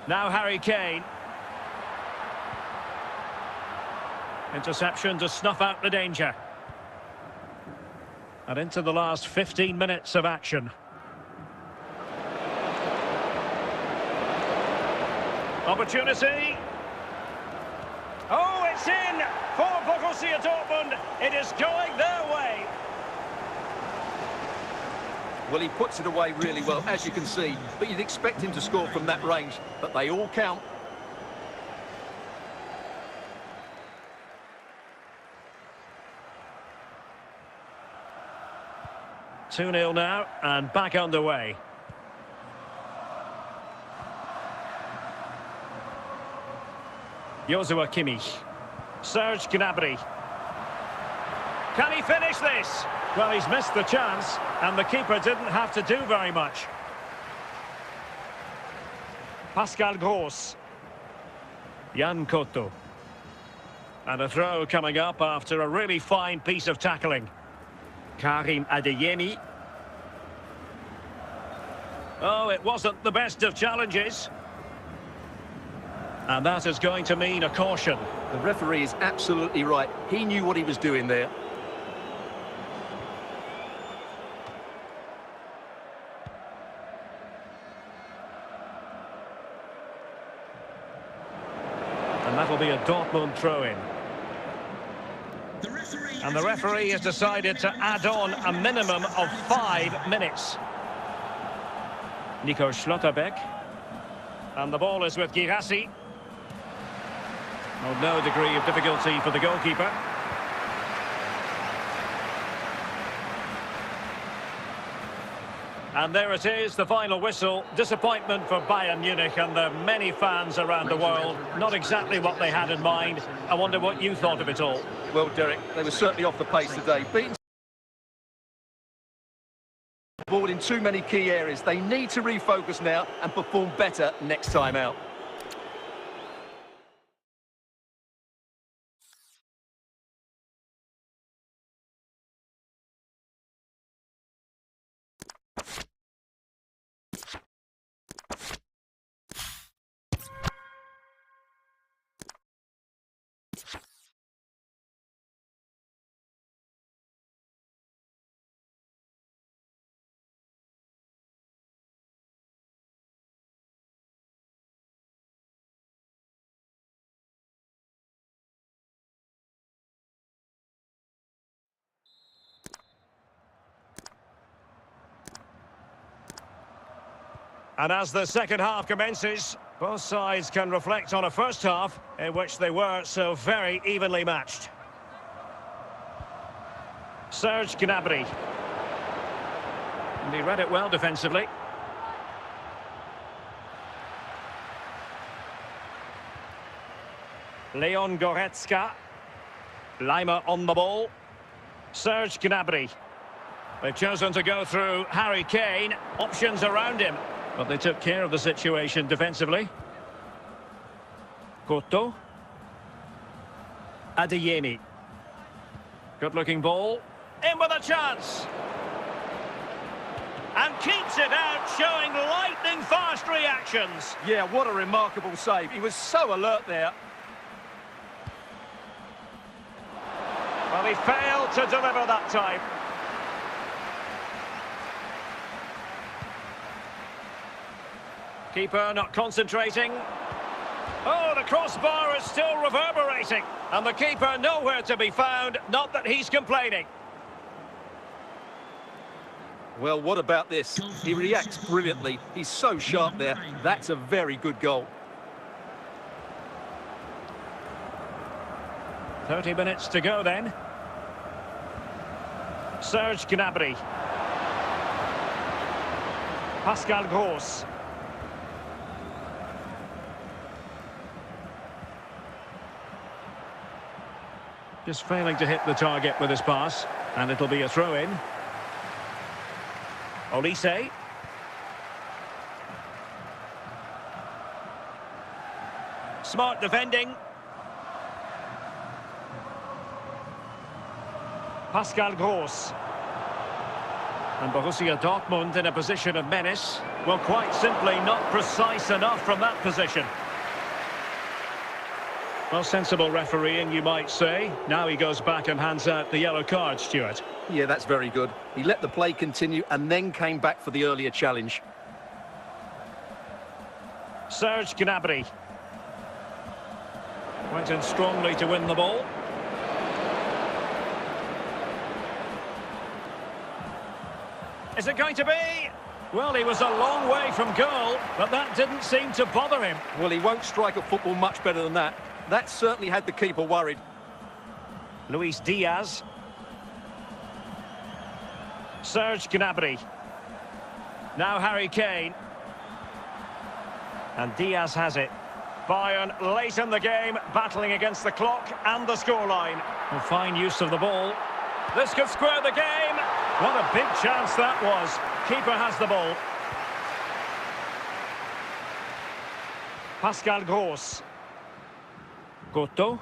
Now Harry Kane. Interception to snuff out the danger. And into the last 15 minutes of action. Opportunity. Oh, it's in for Borussia Dortmund. It is going their way. Well, he puts it away really well, as you can see. But you'd expect him to score from that range. But they all count. Two 2-0 now, and back underway. Joshua Kimmich. Serge Gnabry. Can he finish this? Well, he's missed the chance, and the keeper didn't have to do very much. Pascal Gross. Jan Koto. And a throw coming up after a really fine piece of tackling. Karim Adeyemi. Oh, it wasn't the best of challenges. And that is going to mean a caution. The referee is absolutely right. He knew what he was doing there. And that'll be a Dortmund throw-in. And the referee has decided to add on a minimum of 5 minutes. Nico Schlotterbeck. And the ball is with Guirassy. Oh, no degree of difficulty for the goalkeeper. And there it is, the final whistle. Disappointment for Bayern Munich and their many fans around the world. Not exactly what they had in mind. I wonder what you thought of it all. Well, Derek, they were certainly off the pace today. Beaten the ball in too many key areas. They need to refocus now and perform better next time out. And as the second half commences, both sides can reflect on a first half in which they were so very evenly matched. Serge Gnabry. And he read it well defensively. Leon Goretzka. Lima on the ball. Serge Gnabry. They've chosen to go through Harry Kane. Options around him. But they took care of the situation defensively. Cotto. Adeyemi. Good-looking ball. In with a chance. And keeps it out, showing lightning-fast reactions. Yeah, what a remarkable save. He was so alert there. Well, he failed to deliver that time. Keeper not concentrating. Oh, the crossbar is still reverberating. And the keeper nowhere to be found, not that he's complaining. Well, what about this? He reacts brilliantly. He's so sharp there. That's a very good goal. 30 minutes to go then. Serge Gnabry. Pascal Gross. Just failing to hit the target with his pass. And it'll be a throw-in. Olise. Smart defending. Pascal Gross. And Borussia Dortmund in a position of menace. Well, quite simply not precise enough from that position. Well, sensible refereeing, you might say. Now he goes back and hands out the yellow card, Stuart. Yeah, that's very good. He let the play continue and then came back for the earlier challenge. Serge Gnabry. Went in strongly to win the ball. Is it going to be? Well, he was a long way from goal, but that didn't seem to bother him. Well, he won't strike at football much better than that. That certainly had the keeper worried. Luis Diaz. Serge Gnabry. Now Harry Kane. And Diaz has it. Bayern late in the game, battling against the clock and the scoreline. A fine use of the ball. This could square the game. What a big chance that was. Keeper has the ball. Pascal Gross. Cotto.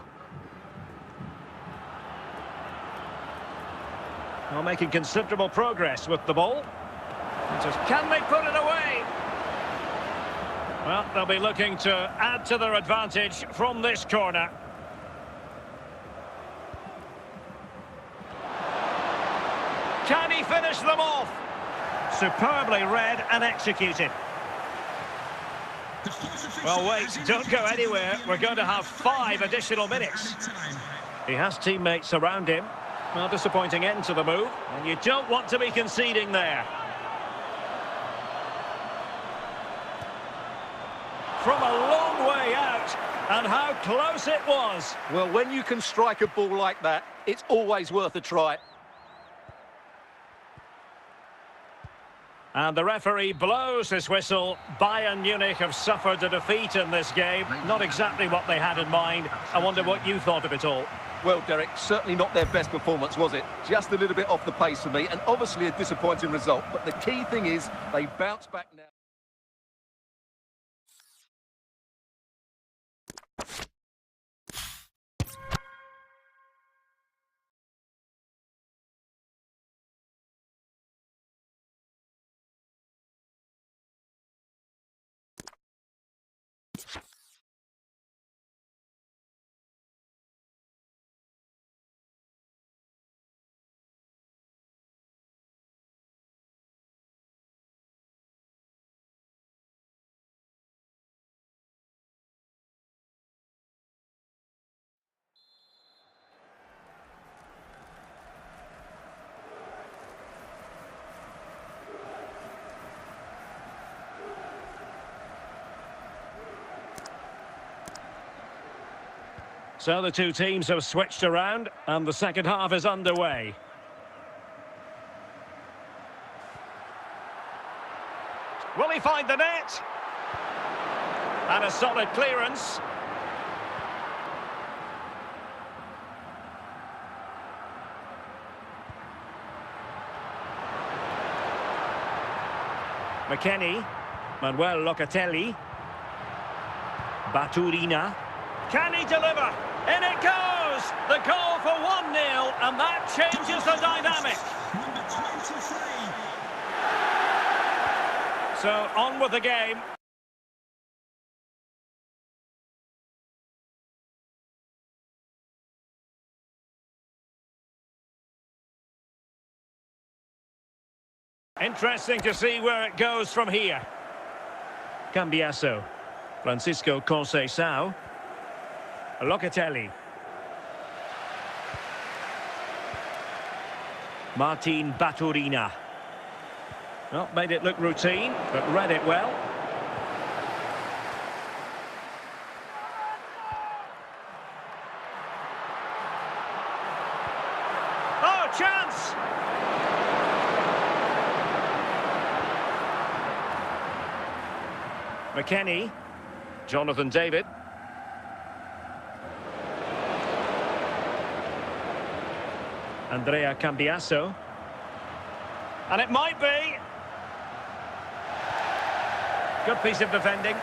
Well, making considerable progress with the ball. Can they put it away? Well, they'll be looking to add to their advantage from this corner. Can he finish them off? Superbly read and executed. Well, wait, don't go anywhere. We're going to have 5 additional minutes. He has teammates around him. Well, disappointing end to the move. And you don't want to be conceding there. From a long way out, and how close it was. Well, when you can strike a ball like that, it's always worth a try. And the referee blows his whistle. Bayern Munich have suffered a defeat in this game. Not exactly what they had in mind. I wonder what you thought of it all. Well, Derek, certainly not their best performance, was it? Just a little bit off the pace for me, and obviously a disappointing result. But the key thing is they bounce back now. So the two teams have switched around and the second half is underway. Will he find the net? And a solid clearance. McKennie, Manuel Locatelli, Baturina. Can he deliver? In it goes! The goal for 1-0, and that changes the dynamic. Number 23. So on with the game. Interesting to see where it goes from here. Cambiasso, Francisco Conceição, Locatelli, Martin Baturina. Well, made it look routine, but read it well. Oh, chance! McKennie, Jonathan David. Andrea Cambiasso. And it might be. Good piece of defending.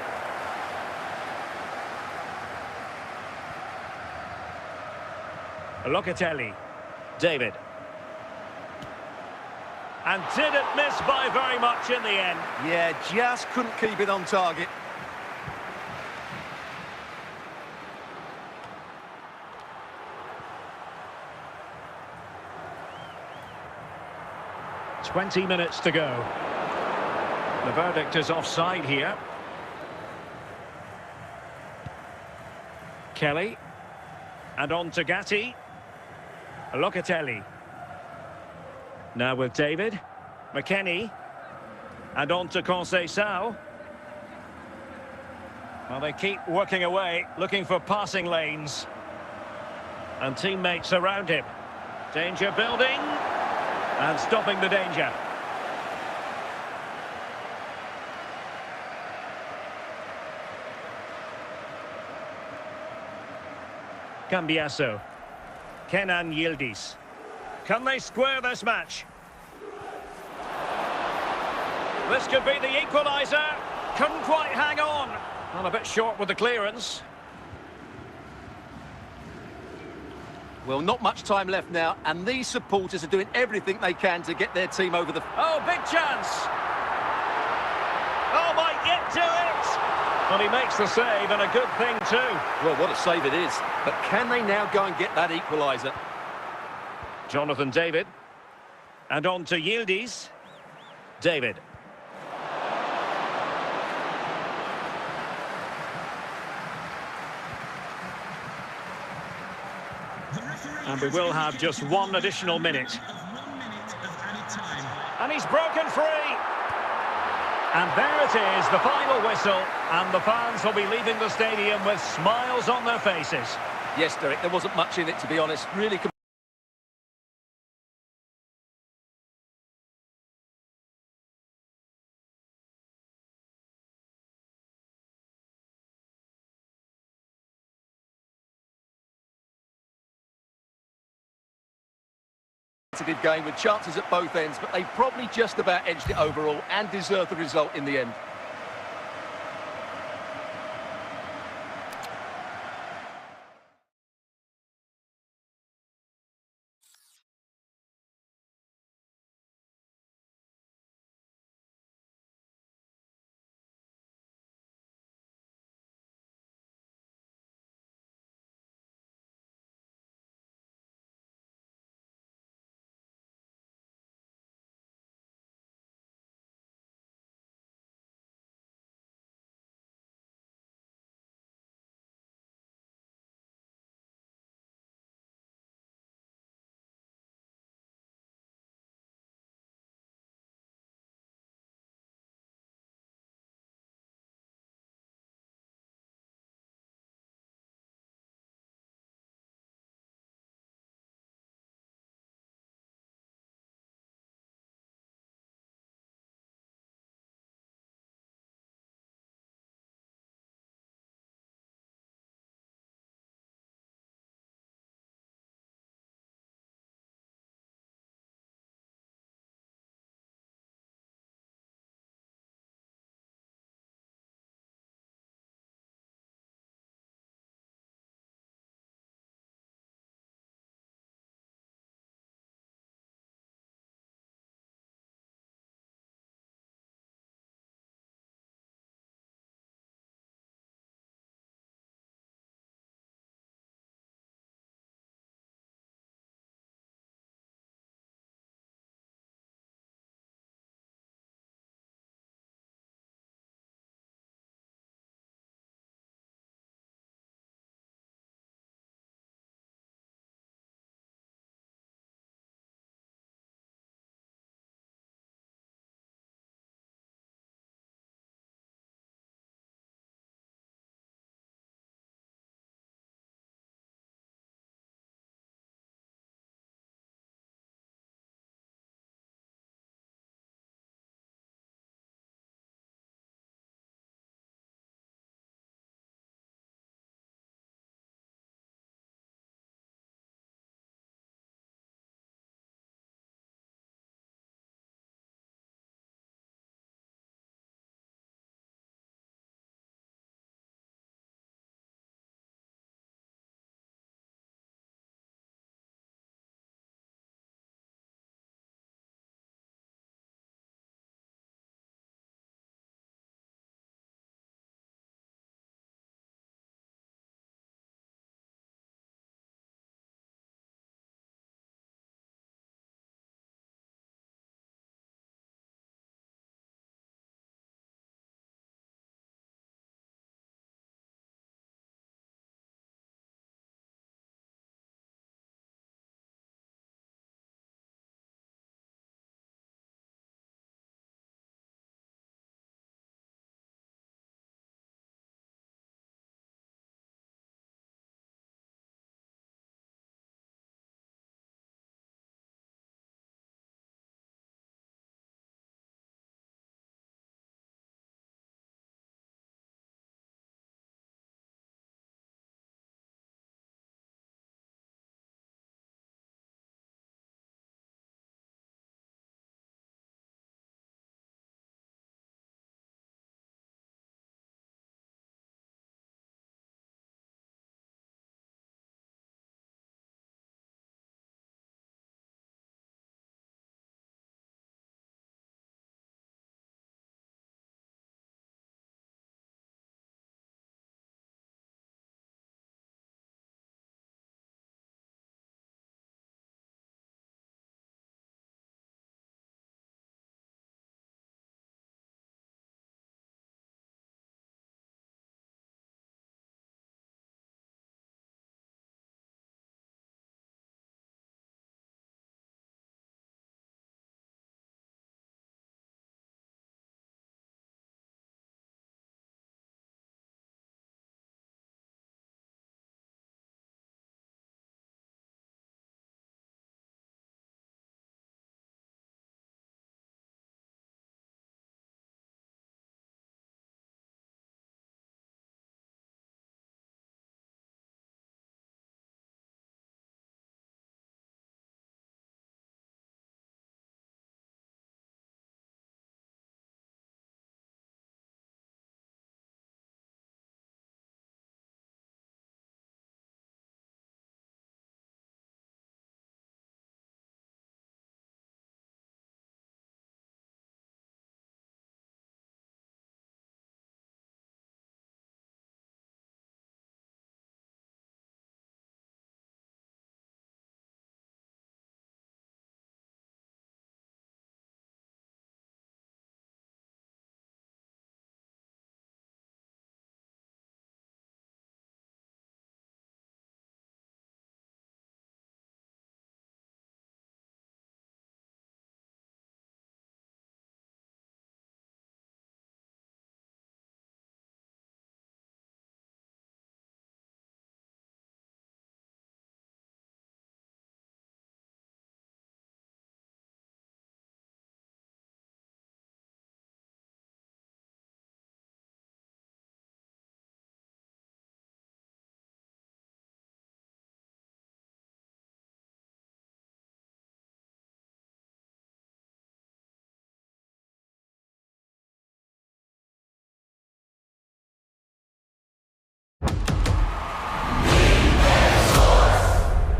Locatelli. David. And did it miss by very much in the end? Yeah, just couldn't keep it on target. "20 minutes to go. The verdict is offside here. Kelly. And on to Gatti. Locatelli. Now with David. McKennie. And on to Conceição. Well, they keep working away, looking for passing lanes. And teammates around him. Danger building. And stopping the danger. Cambiasso. Kenan Yildiz. Can they square this match? This could be the equaliser. Couldn't quite hang on. Well, a bit short with the clearance. Well, not much time left now, and these supporters are doing everything they can to get their team over the... Oh, big chance! Oh, might get to it! Well, he makes the save, and a good thing too. Well, what a save it is. But can they now go and get that equaliser? Jonathan David. And on to Yildiz. David. And we will have just one additional minute. And he's broken free. And there it is, the final whistle. And the fans will be leaving the stadium with smiles on their faces. Yes, Derek, there wasn't much in it, to be honest. Really competitive game with chances at both ends, but they probably just about edged it overall and deserved the result in the end.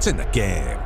It's in the game.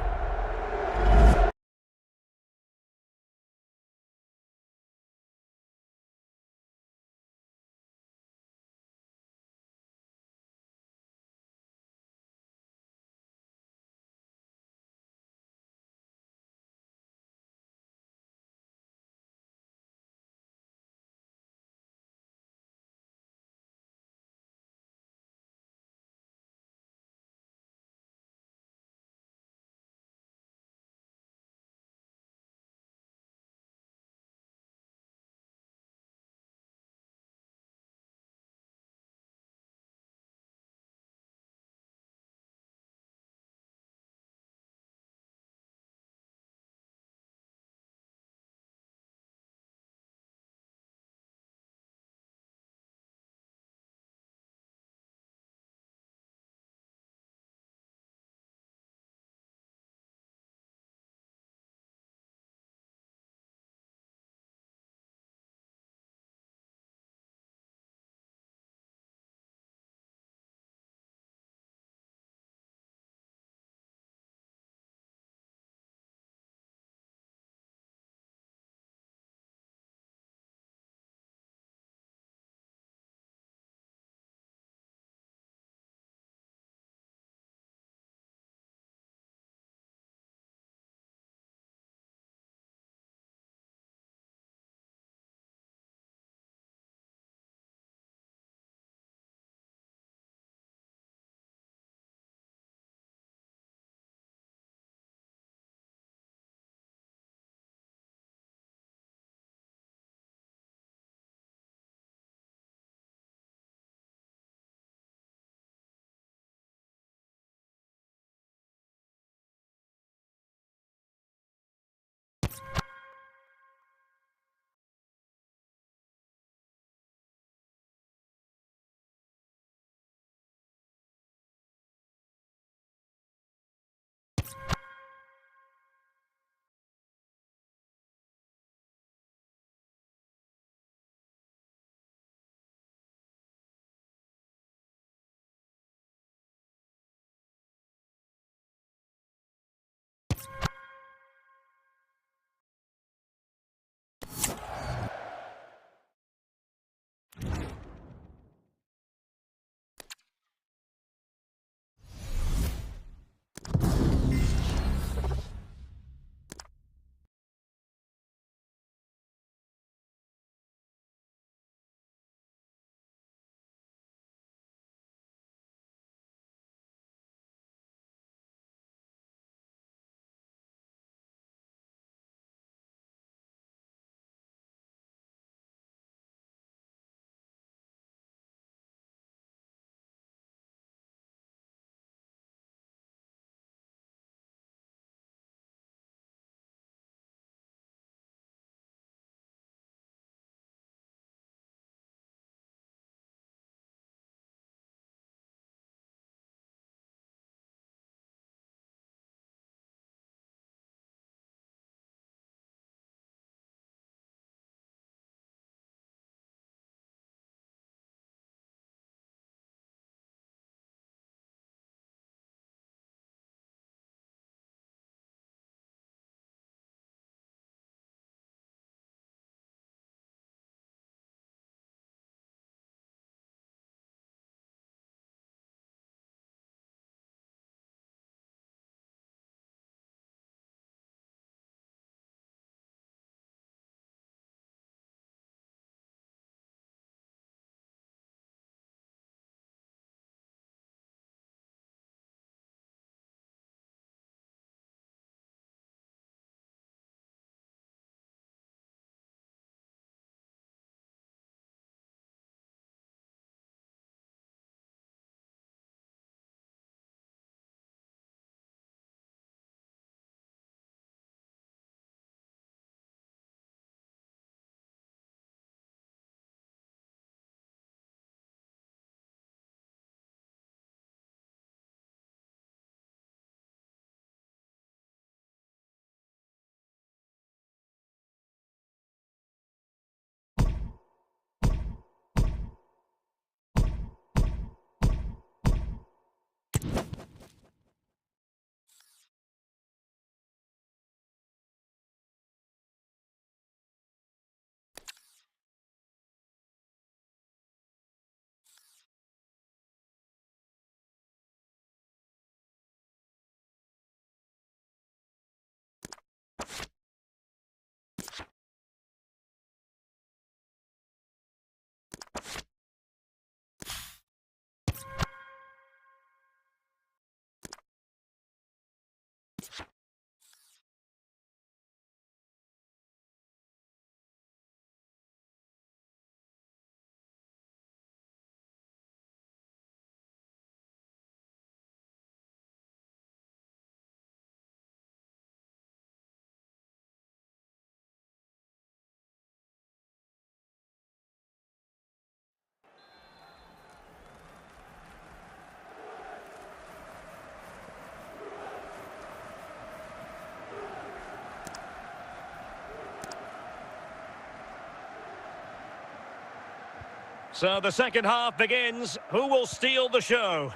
So the second half begins. Who will steal the show?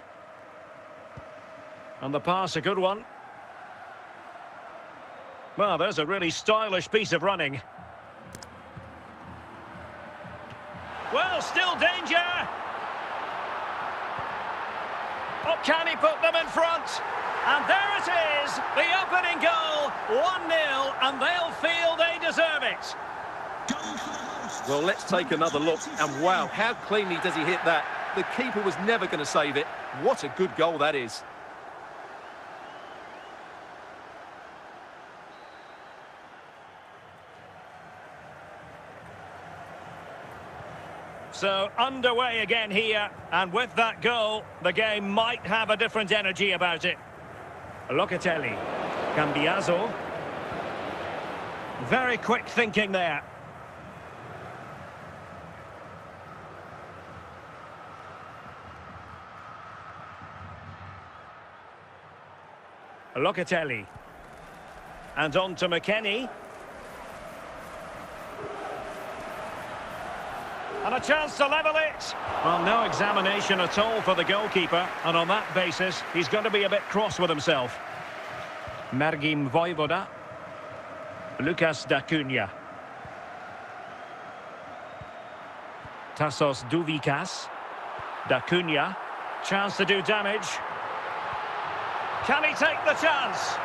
And the pass, a good one. Well, there's a really stylish piece of running. Well, still danger. Oh, can he put them in front? And there it is, the opening goal, 1-0, and they'll feel they deserve it. Well, let's take another look, and wow, how cleanly does he hit that? The keeper was never going to save it. What a good goal that is. So, underway again here, and with that goal, the game might have a different energy about it. Locatelli, Cambiaso. Very quick thinking there. Locatelli. And on to McKennie. And a chance to level it. Well, no examination at all for the goalkeeper. And on that basis, he's going to be a bit cross with himself. Mergim Vojvoda. Lucas Dacunia. Tassos Douvikas. Dacunia. Chance to do damage. Can he take the chance?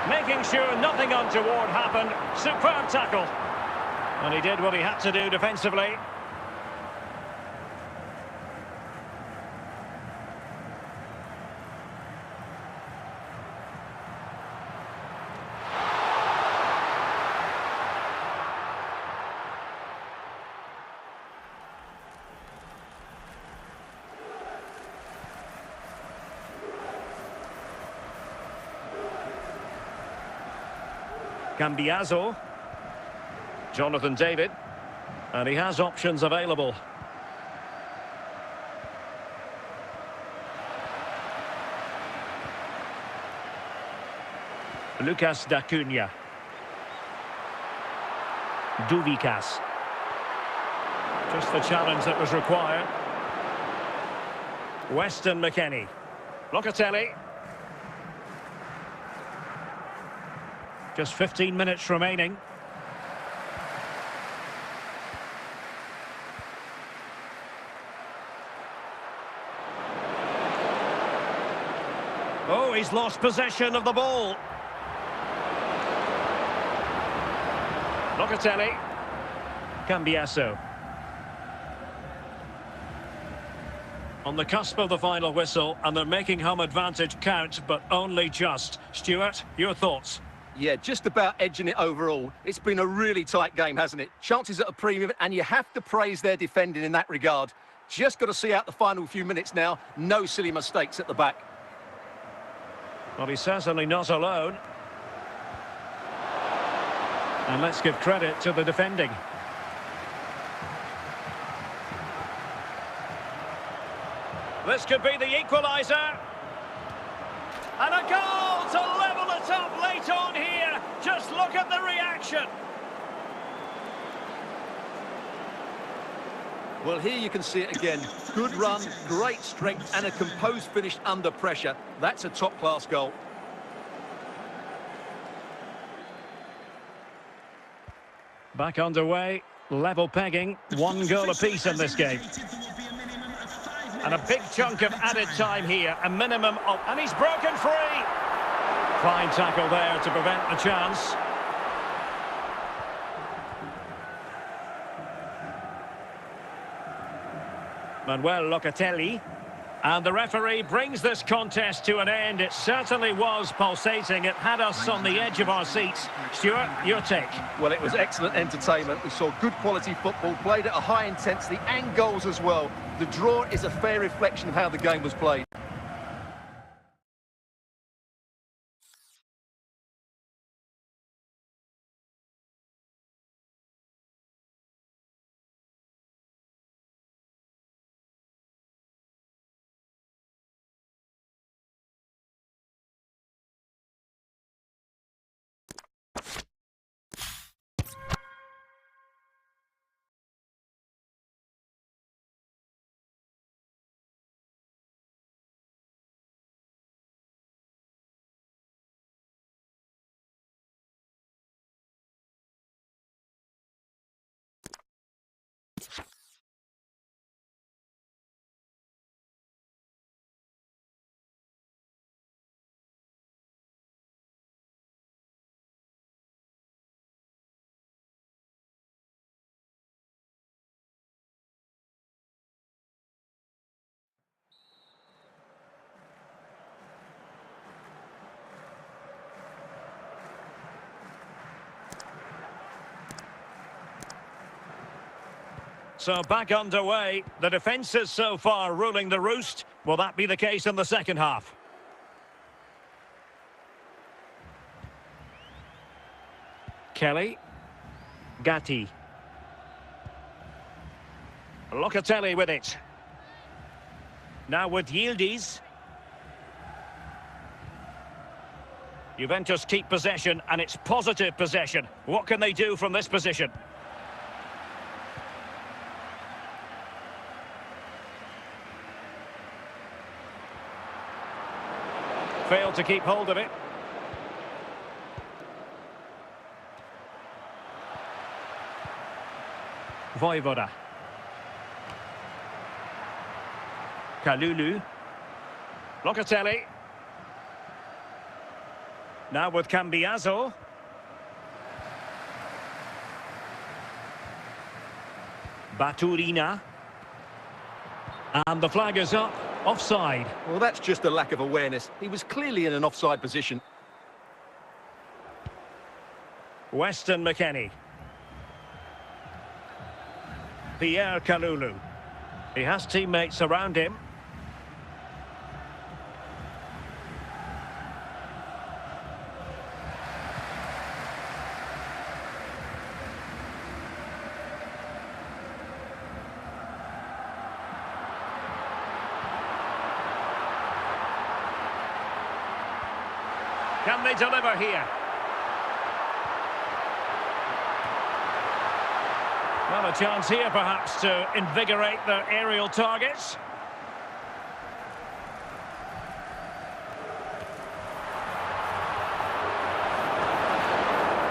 Making sure nothing untoward happened. Superb tackle. And he did what he had to do defensively. Cambiaso. Jonathan David. And he has options available. Lucas Dacunia. Douvikas. Just the challenge that was required. Weston McKennie. Locatelli. Just 15 minutes remaining. Oh, he's lost possession of the ball. Locatelli. Cambiaso. On the cusp of the final whistle, and they're making home advantage count, but only just. Stuart, your thoughts? Yeah, just about edging it overall. It's been a really tight game, hasn't it? Chances at a premium, and you have to praise their defending in that regard. Just got to see out the final few minutes now. No silly mistakes at the back. Well, he's certainly not alone. And let's give credit to the defending. This could be the equaliser. And a goal to level it up late on here. Just look at the reaction. Well, here you can see it again. Good run, great strength, and a composed finish under pressure. That's a top-class goal. Back underway, level pegging, 1 goal apiece in this game. And a big chunk of added time here, a minimum of... And he's broken free! Fine tackle there to prevent the chance. Manuel Locatelli. And the referee brings this contest to an end. It certainly was pulsating. It had us on the edge of our seats. Stuart, your take? Well, it was excellent entertainment. We saw good quality football, played at a high intensity, and goals as well. The draw is a fair reflection of how the game was played. So back underway. The defences so far ruling the roost. Will that be the case in the second half? Kelly. Gatti. Locatelli with it. Now with Yildiz. Juventus keep possession, and it's positive possession. What can they do from this position? Failed to keep hold of it. Voivoda. Kalulu. Locatelli. Now with Cambiaso. Baturina. And the flag is up. Offside. Well, that's just a lack of awareness. He was clearly in an offside position. Weston McKennie. Pierre Kalulu. He has teammates around him. Can they deliver here? Well, a chance here perhaps to invigorate their aerial targets.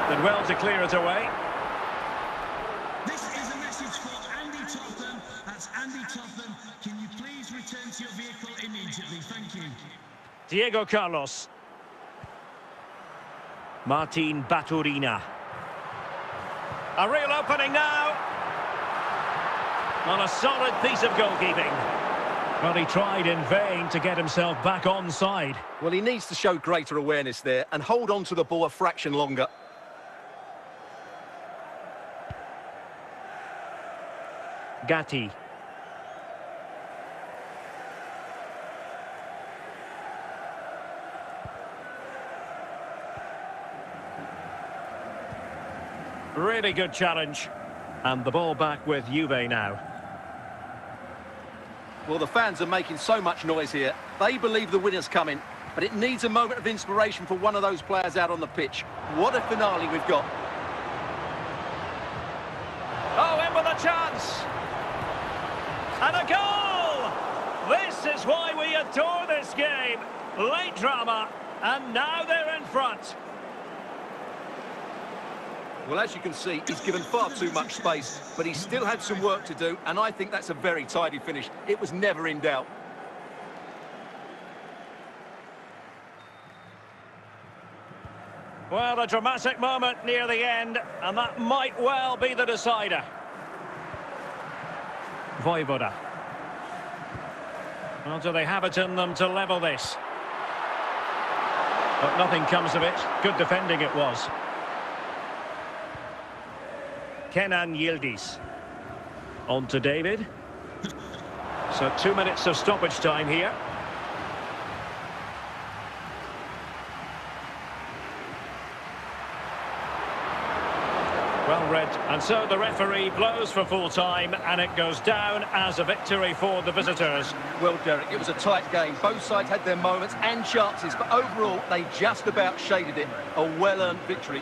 Did well to clear it away. This is a message for Andy Topham. That's Andy Topham. Can you please return to your vehicle immediately? Thank you. Diego Carlos. Martin Baturina. A real opening now. On a solid piece of goalkeeping. Well, he tried in vain to get himself back on side. Well, he needs to show greater awareness there and hold on to the ball a fraction longer. Gatti. Really good challenge. And the ball back with Juve now. Well, the fans are making so much noise here. They believe the winner's coming, but it needs a moment of inspiration for one of those players out on the pitch. What a finale we've got. Oh, in with a chance. And a goal! This is why we adore this game. Late drama, and now they're in front. Well, as you can see, he's given far too much space, but he still had some work to do, and I think that's a very tidy finish. It was never in doubt. Well, a dramatic moment near the end, and that might well be the decider. Voivoda. Well, do they have it in them to level this? But nothing comes of it. Good defending it was. Kenan Yildiz. On to David. So 2 minutes of stoppage time here. Well read. And so the referee blows for full time, and it goes down as a victory for the visitors. Well, Derek, it was a tight game. Both sides had their moments and chances, but overall, they just about shaded it. A well-earned victory.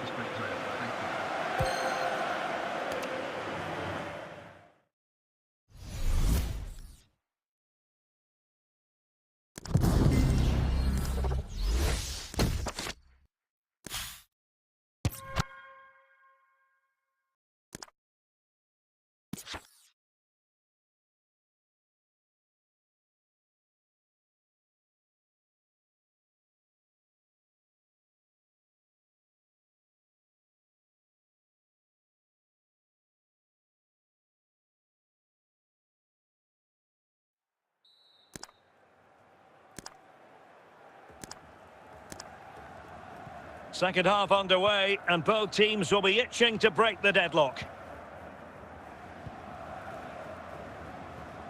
Second half underway, and both teams will be itching to break the deadlock.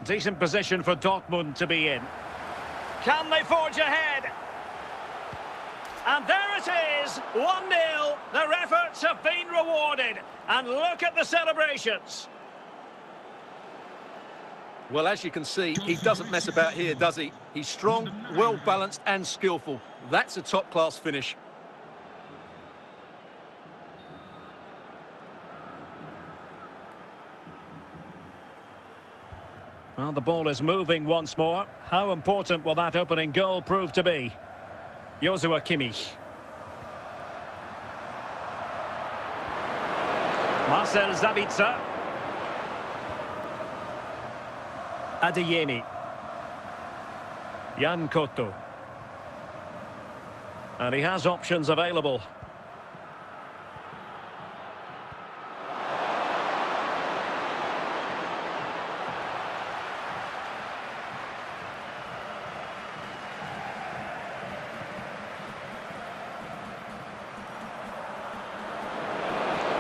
Decent position for Dortmund to be in. Can they forge ahead? And there it is, 1-0. Their efforts have been rewarded. And look at the celebrations. Well, as you can see, he doesn't mess about here, does he? He's strong, well-balanced and skillful. That's a top-class finish. Well, the ball is moving once more. How important will that opening goal prove to be? Joshua Kimmich. Marcel Sabitzer. Adeyemi. Jan Koto. And he has options available.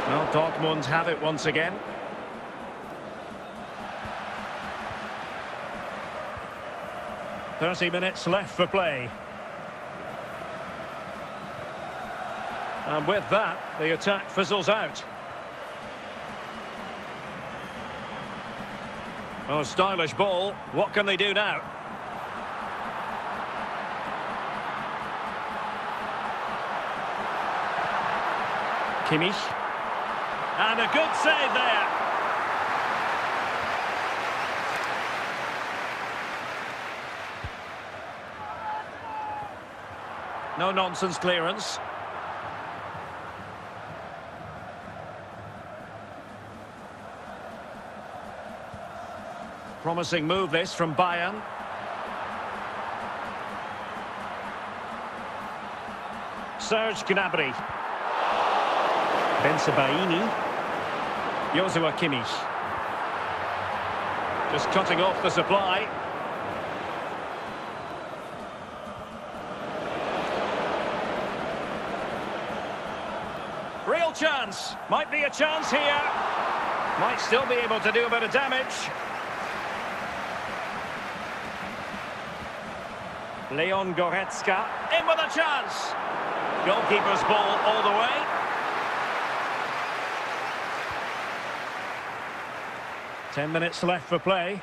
Well, Dortmund have it once again. "30 minutes left for play." And with that, the attack fizzles out. Oh, stylish ball. What can they do now? Kimmich. And a good save there. No nonsense clearance. Promising move this from Bayern. Serge Gnabry. Bensebaini. Joshua Kimmich. Just cutting off the supply. Real chance. Might be a chance here. Might still be able to do a bit of damage. Leon Goretzka in with a chance. Goalkeeper's ball all the way. Ten minutes left for play.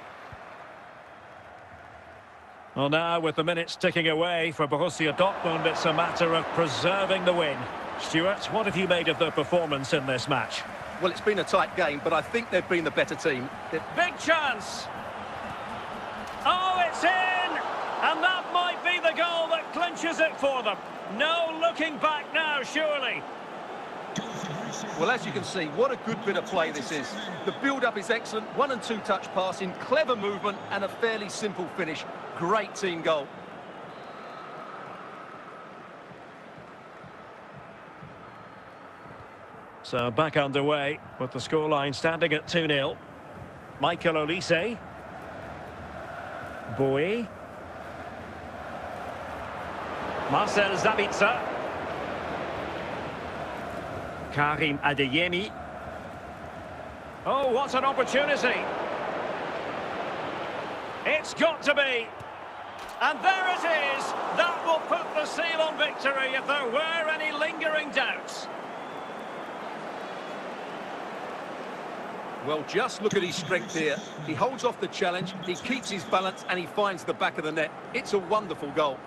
Well, now with the minutes ticking away for Borussia Dortmund, it's a matter of preserving the win. Stuart, what have you made of their performance in this match? Well, it's been a tight game, but I think they've been the better team. Big chance! Oh, it's in! And that might be the goal that clinches it for them. No looking back now, surely. Well, as you can see, what a good bit of play this is. The build-up is excellent, 1- and 2-touch passing, clever movement and a fairly simple finish. Great team goal. So back underway with the scoreline standing at 2-0. Michael Olise. Bowie. Marcel Sabitzer. Karim Adeyemi. Oh, what an opportunity. It's got to be. And there it is. That will put the seal on victory if there were any lingering doubts. Well, just look at his strength here. He holds off the challenge, he keeps his balance and he finds the back of the net. It's a wonderful goal.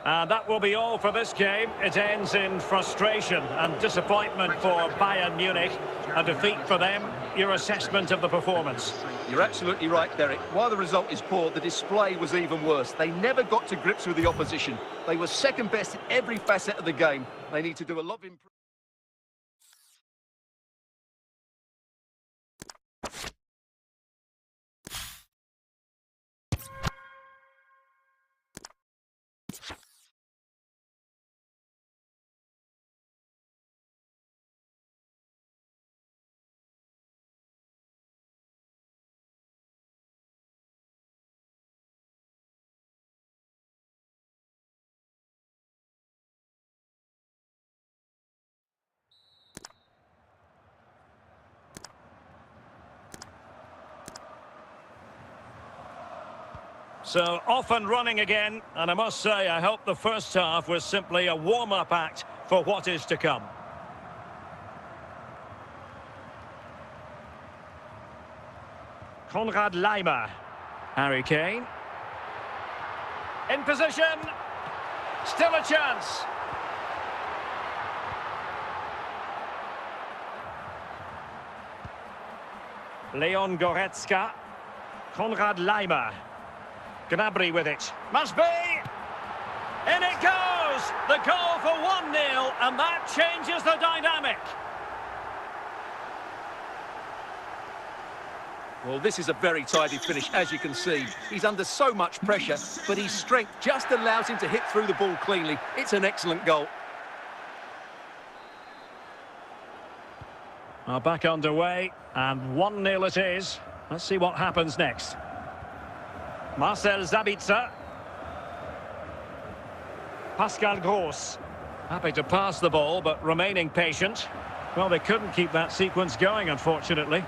And that will be all for this game. It ends in frustration and disappointment for Bayern Munich. A defeat for them. Your assessment of the performance? You're absolutely right, Derek. While the result is poor, the display was even worse. They never got to grips with the opposition. They were second best in every facet of the game. They need to do a lot of improvement. So off and running again, and I must say I hope the first half was simply a warm-up act for what is to come. Konrad Laimer. Harry Kane. In position. Still a chance. Leon Goretzka. Konrad Laimer. Gnabry with it. Must be! In it goes! The goal for 1-0, and that changes the dynamic. Well, this is a very tidy finish, as you can see. He's under so much pressure, but his strength just allows him to hit through the ball cleanly. It's an excellent goal. Are back underway, and 1-0 it is. Let's see what happens next. Marcel Sabitzer. Pascal Gross. Happy to pass the ball, but remaining patient. Well, they couldn't keep that sequence going, unfortunately.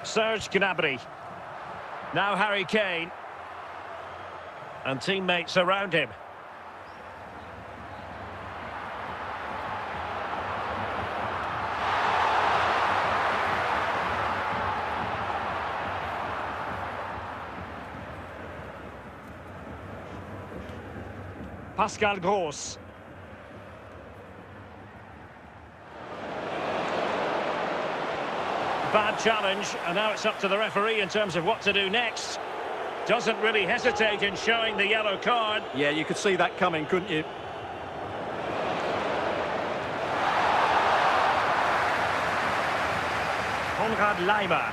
Serge Gnabry. Now Harry Kane. And teammates around him. Pascal Gross. Bad challenge, and now it's up to the referee in terms of what to do next. Doesn't really hesitate in showing the yellow card. Yeah, you could see that coming, couldn't you? Konrad Laimer.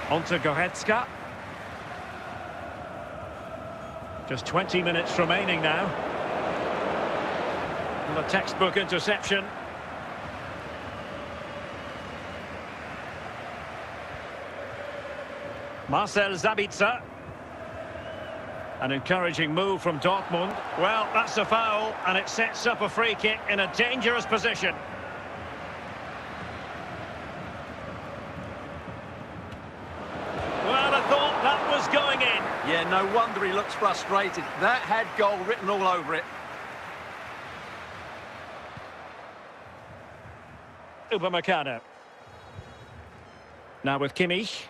Onto Goretzka. Just 20 minutes remaining now. And a textbook interception. Marcel Sabitzer. An encouraging move from Dortmund. Well, that's a foul, and it sets up a free kick in a dangerous position. Well, I thought that was going in. Yeah, no wonder he looks frustrated. That had goal written all over it. Upamecano. Now with Kimmich.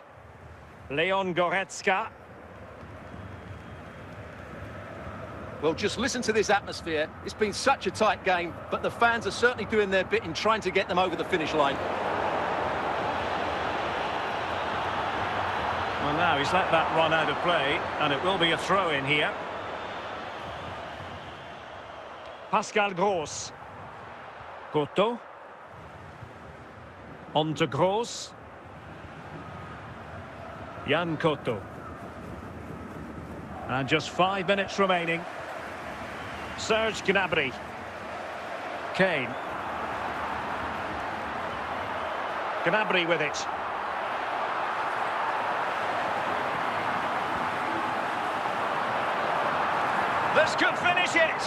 Leon Goretzka. Well, just listen to this atmosphere. It's been such a tight game, but the fans are certainly doing their bit in trying to get them over the finish line. Well, now he's let that run out of play, and it will be a throw-in here. Pascal Gross. Cotto. On to Gross. Jan Cotto. And just 5 minutes remaining. Serge Gnabry. Kane. Gnabry with it. This could finish it.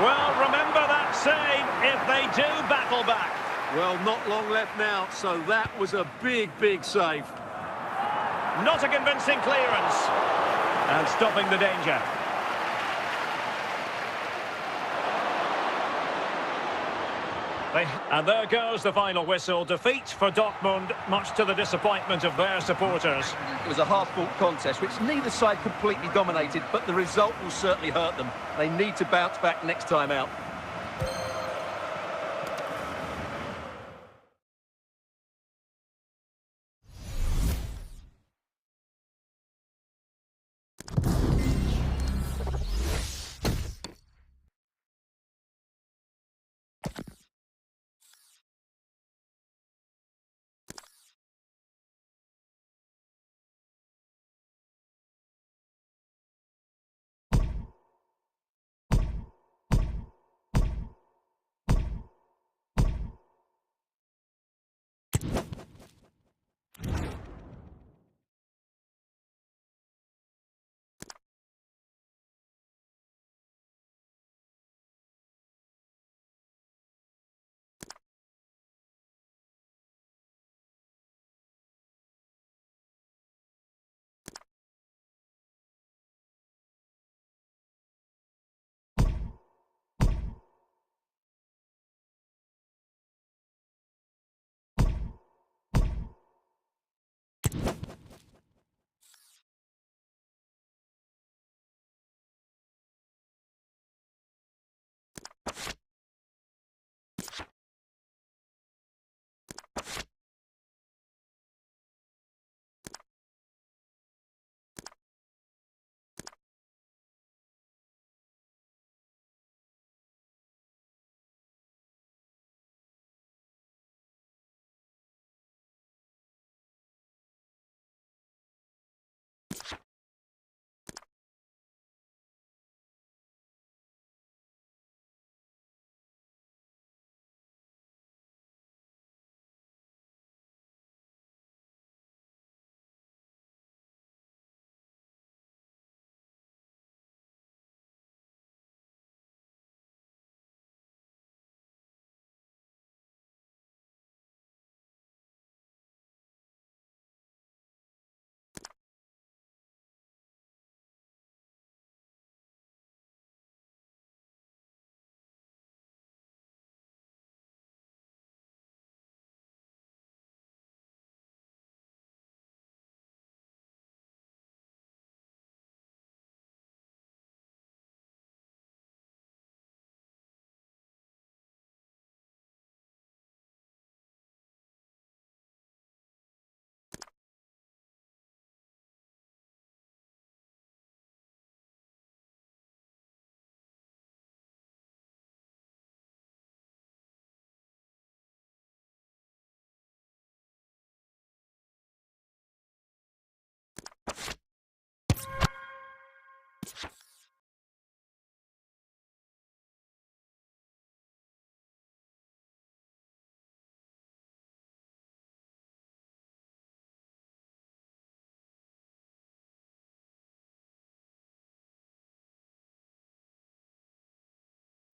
Well, remember that save if they do battle back. Well, not long left now, so that was a big, big save. Not a convincing clearance. And stopping the danger. And there goes the final whistle. Defeat for Dortmund, much to the disappointment of their supporters. It was a hard-fought contest, which neither side completely dominated, but the result will certainly hurt them. They need to bounce back next time out.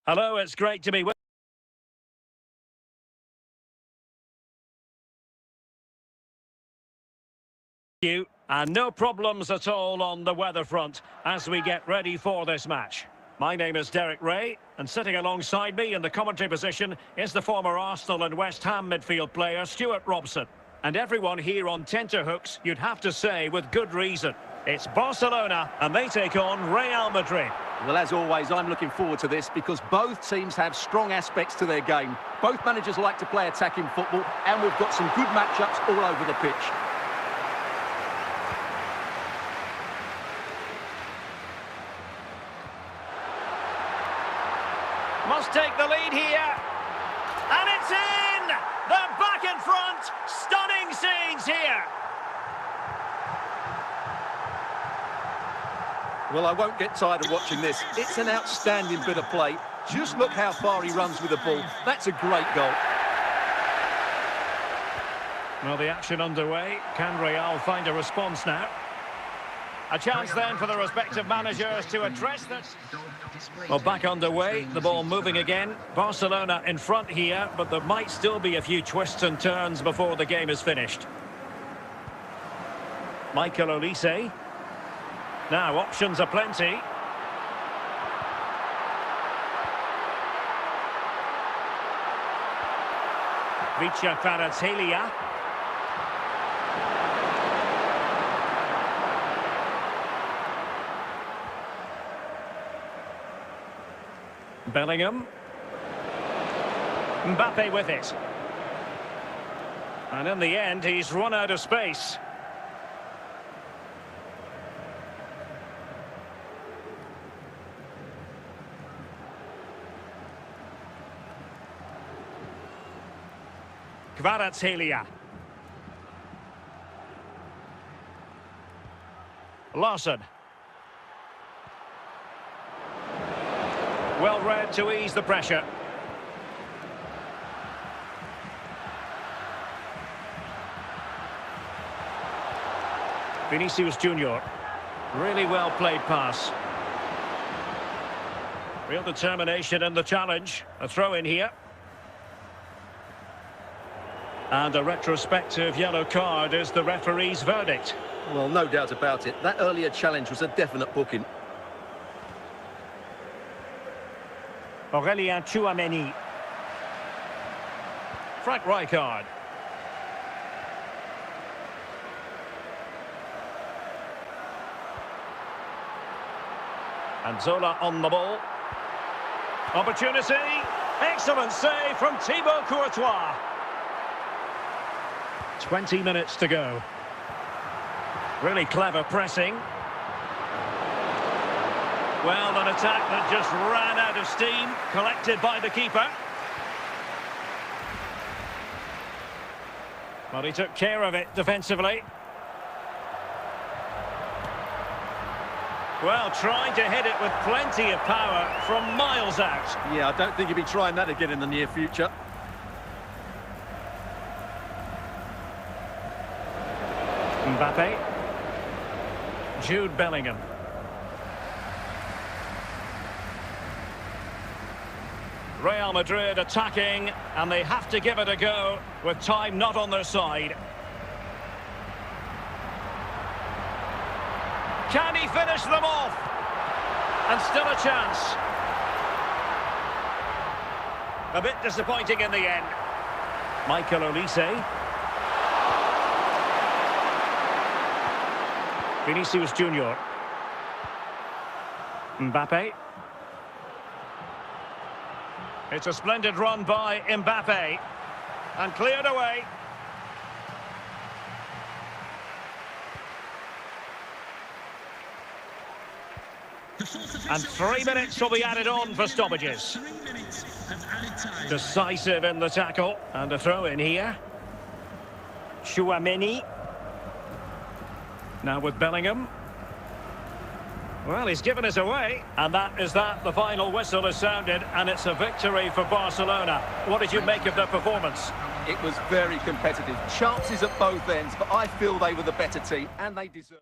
Hello, it's great to be with you. And no problems at all on the weather front as we get ready for this match. My name is Derek Ray, and sitting alongside me in the commentary position is the former Arsenal and West Ham midfield player Stuart Robson. And everyone here on tenterhooks, you'd have to say with good reason. It's Barcelona, and they take on Real Madrid. Well, as always, I'm looking forward to this because both teams have strong aspects to their game. Both managers like to play attacking football, and we've got some good matchups all over the pitch. Must take the lead here. And it's in! They're back in front. Stunning scenes here. Well, I won't get tired of watching this. It's an outstanding bit of play. Just look how far he runs with the ball. That's a great goal. Well, the action underway. Can Real find a response now? A chance then for the respective managers to address this. Well, back underway, the ball moving again. Barcelona in front here, but there might still be a few twists and turns before the game is finished. Michael Olise. Now, options are plenty. FIFA26. Bellingham. Mbappe with it. And in the end, he's run out of space. Kvaratskhelia. Larson. Well read to ease the pressure. Vinicius Junior. Really well played pass. Real determination in the challenge. A throw in here. And a retrospective yellow card is the referee's verdict. Well, no doubt about it. That earlier challenge was a definite booking. Aurelien Tchouameni. Frank Rijkaard. And Zola on the ball. Opportunity. Excellent save from Thibaut Courtois. 20 minutes to go. Really clever pressing. Well, an attack that just ran out of steam, collected by the keeper. But he took care of it defensively. Well, trying to hit it with plenty of power from miles out. Yeah, I don't think he'll be trying that again in the near future. Mbappe. Jude Bellingham. Real Madrid attacking, and they have to give it a go with time not on their side. Can he finish them off? And still a chance. A bit disappointing in the end. Michael Olise. Vinicius Junior. Mbappe. It's a splendid run by Mbappe. And cleared away. And 3 minutes will be added on for stoppages. 3 minutes of added time. Decisive in the tackle. And a throw in here. Tchouaméni. Now with Bellingham. Well, he's given us away. And that is that. The final whistle has sounded, and it's a victory for Barcelona. What did you make of their performance? It was very competitive. Chances at both ends, but I feel they were the better team, and they deserve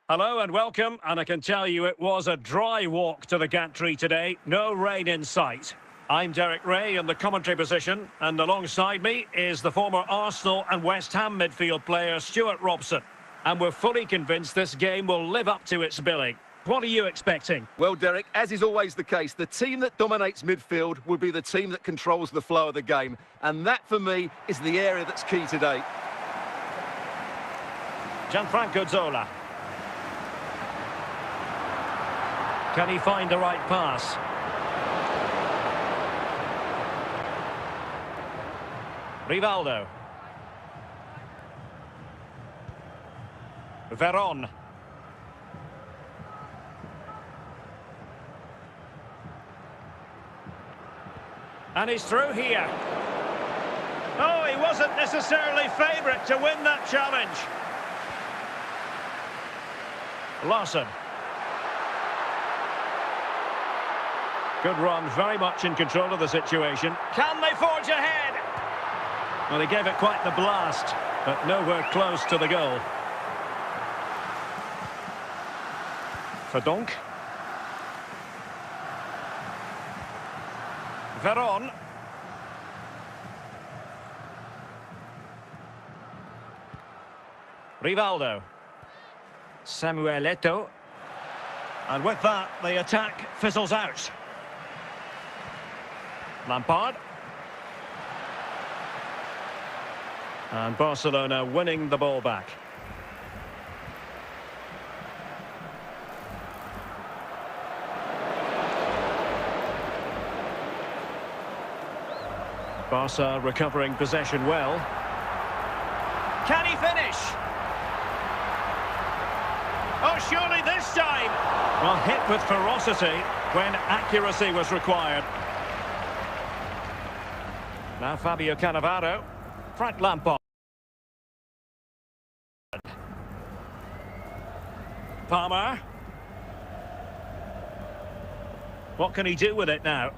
Hello and welcome, and I can tell you it was a dry walk to the gantry today, no rain in sight. I'm Derek Ray in the commentary position, and alongside me is the former Arsenal and West Ham midfield player Stuart Robson. And we're fully convinced this game will live up to its billing. What are you expecting? Well, Derek, as is always the case, the team that dominates midfield will be the team that controls the flow of the game. And that, for me, is the area that's key today. Gianfranco Zola. Can he find the right pass? Rivaldo. Veron. And he's through here. Oh, he wasn't necessarily favourite to win that challenge. Larson. Good run, very much in control of the situation. Can they forge ahead? Well, he gave it quite the blast, but nowhere close to the goal. Verdonk. Veron. Rivaldo. Samuel Eto'o. And with that, the attack fizzles out. Lampard. And Barcelona winning the ball back. Barca recovering possession well. Can he finish? Oh, surely this time. Well, hit with ferocity when accuracy was required. Now Fabio Cannavaro. Frank Lampard. Palmer. What can he do with it now?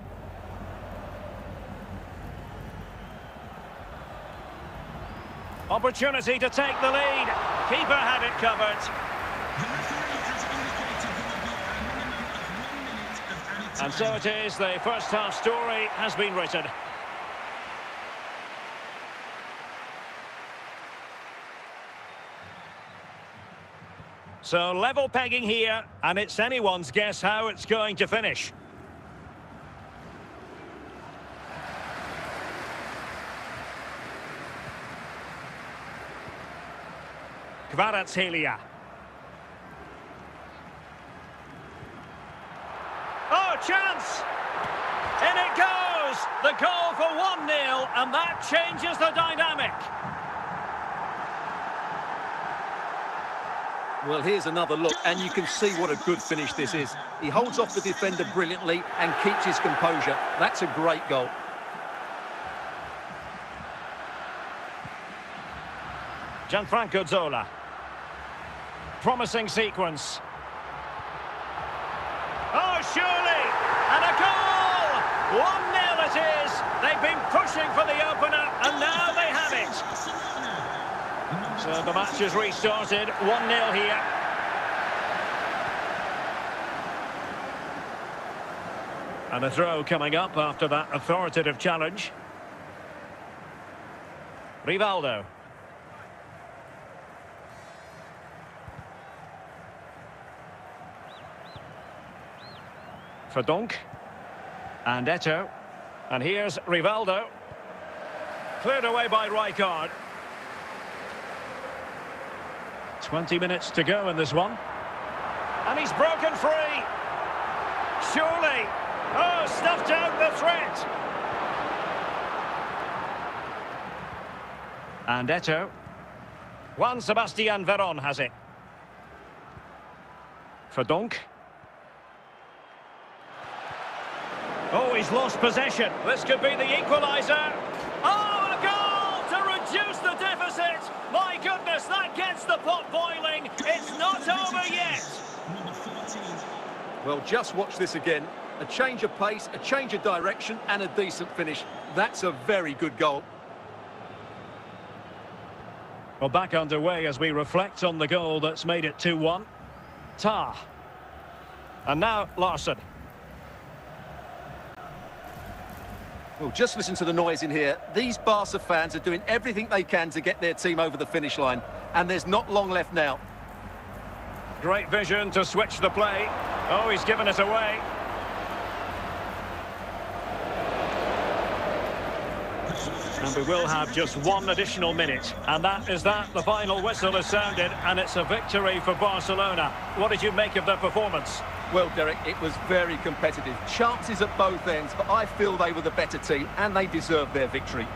Opportunity to take the lead. Keeper had it covered. And so it is, the first half story has been written. So level pegging here, and it's anyone's guess how it's going to finish. Kvaratskhelia. Oh, chance! In it goes! The goal for 1-0, and that changes the dynamic. Well, here's another look, and you can see what a good finish this is. He holds off the defender brilliantly and keeps his composure. That's a great goal. Gianfranco Zola. Promising sequence. Oh, surely! And a goal! 1-0 it is. They've been pushing for the opener, and now they have it. So the match has restarted. 1-0 here. And a throw coming up after that authoritative challenge. Rivaldo. Verdonk. And Eto'o. And here's Rivaldo. Cleared away by Rijkaard. 20 minutes to go in this one. And he's broken free. Surely. Oh, snuffed out the threat. And Eto'o. Juan Sebastian Veron has it. Verdonk. Oh, he's lost possession. This could be the equaliser. Oh, a goal to reduce the deficit. My goodness, that gets the pot boiling. It's not over yet. Well, just watch this again. A change of pace, a change of direction, and a decent finish. That's a very good goal. Well, back underway as we reflect on the goal that's made it 2-1. Tah. And now Larson. Well, just listen to the noise in here. These Barca fans are doing everything they can to get their team over the finish line, and there's not long left now. Great vision to switch the play. Oh, he's given it away. And we will have just one additional minute. And that is that. The final whistle has sounded, and it's a victory for Barcelona. What did you make of their performance? Well, Derek, it was very competitive. Chances at both ends, but I feel they were the better team, and they deserved their victory.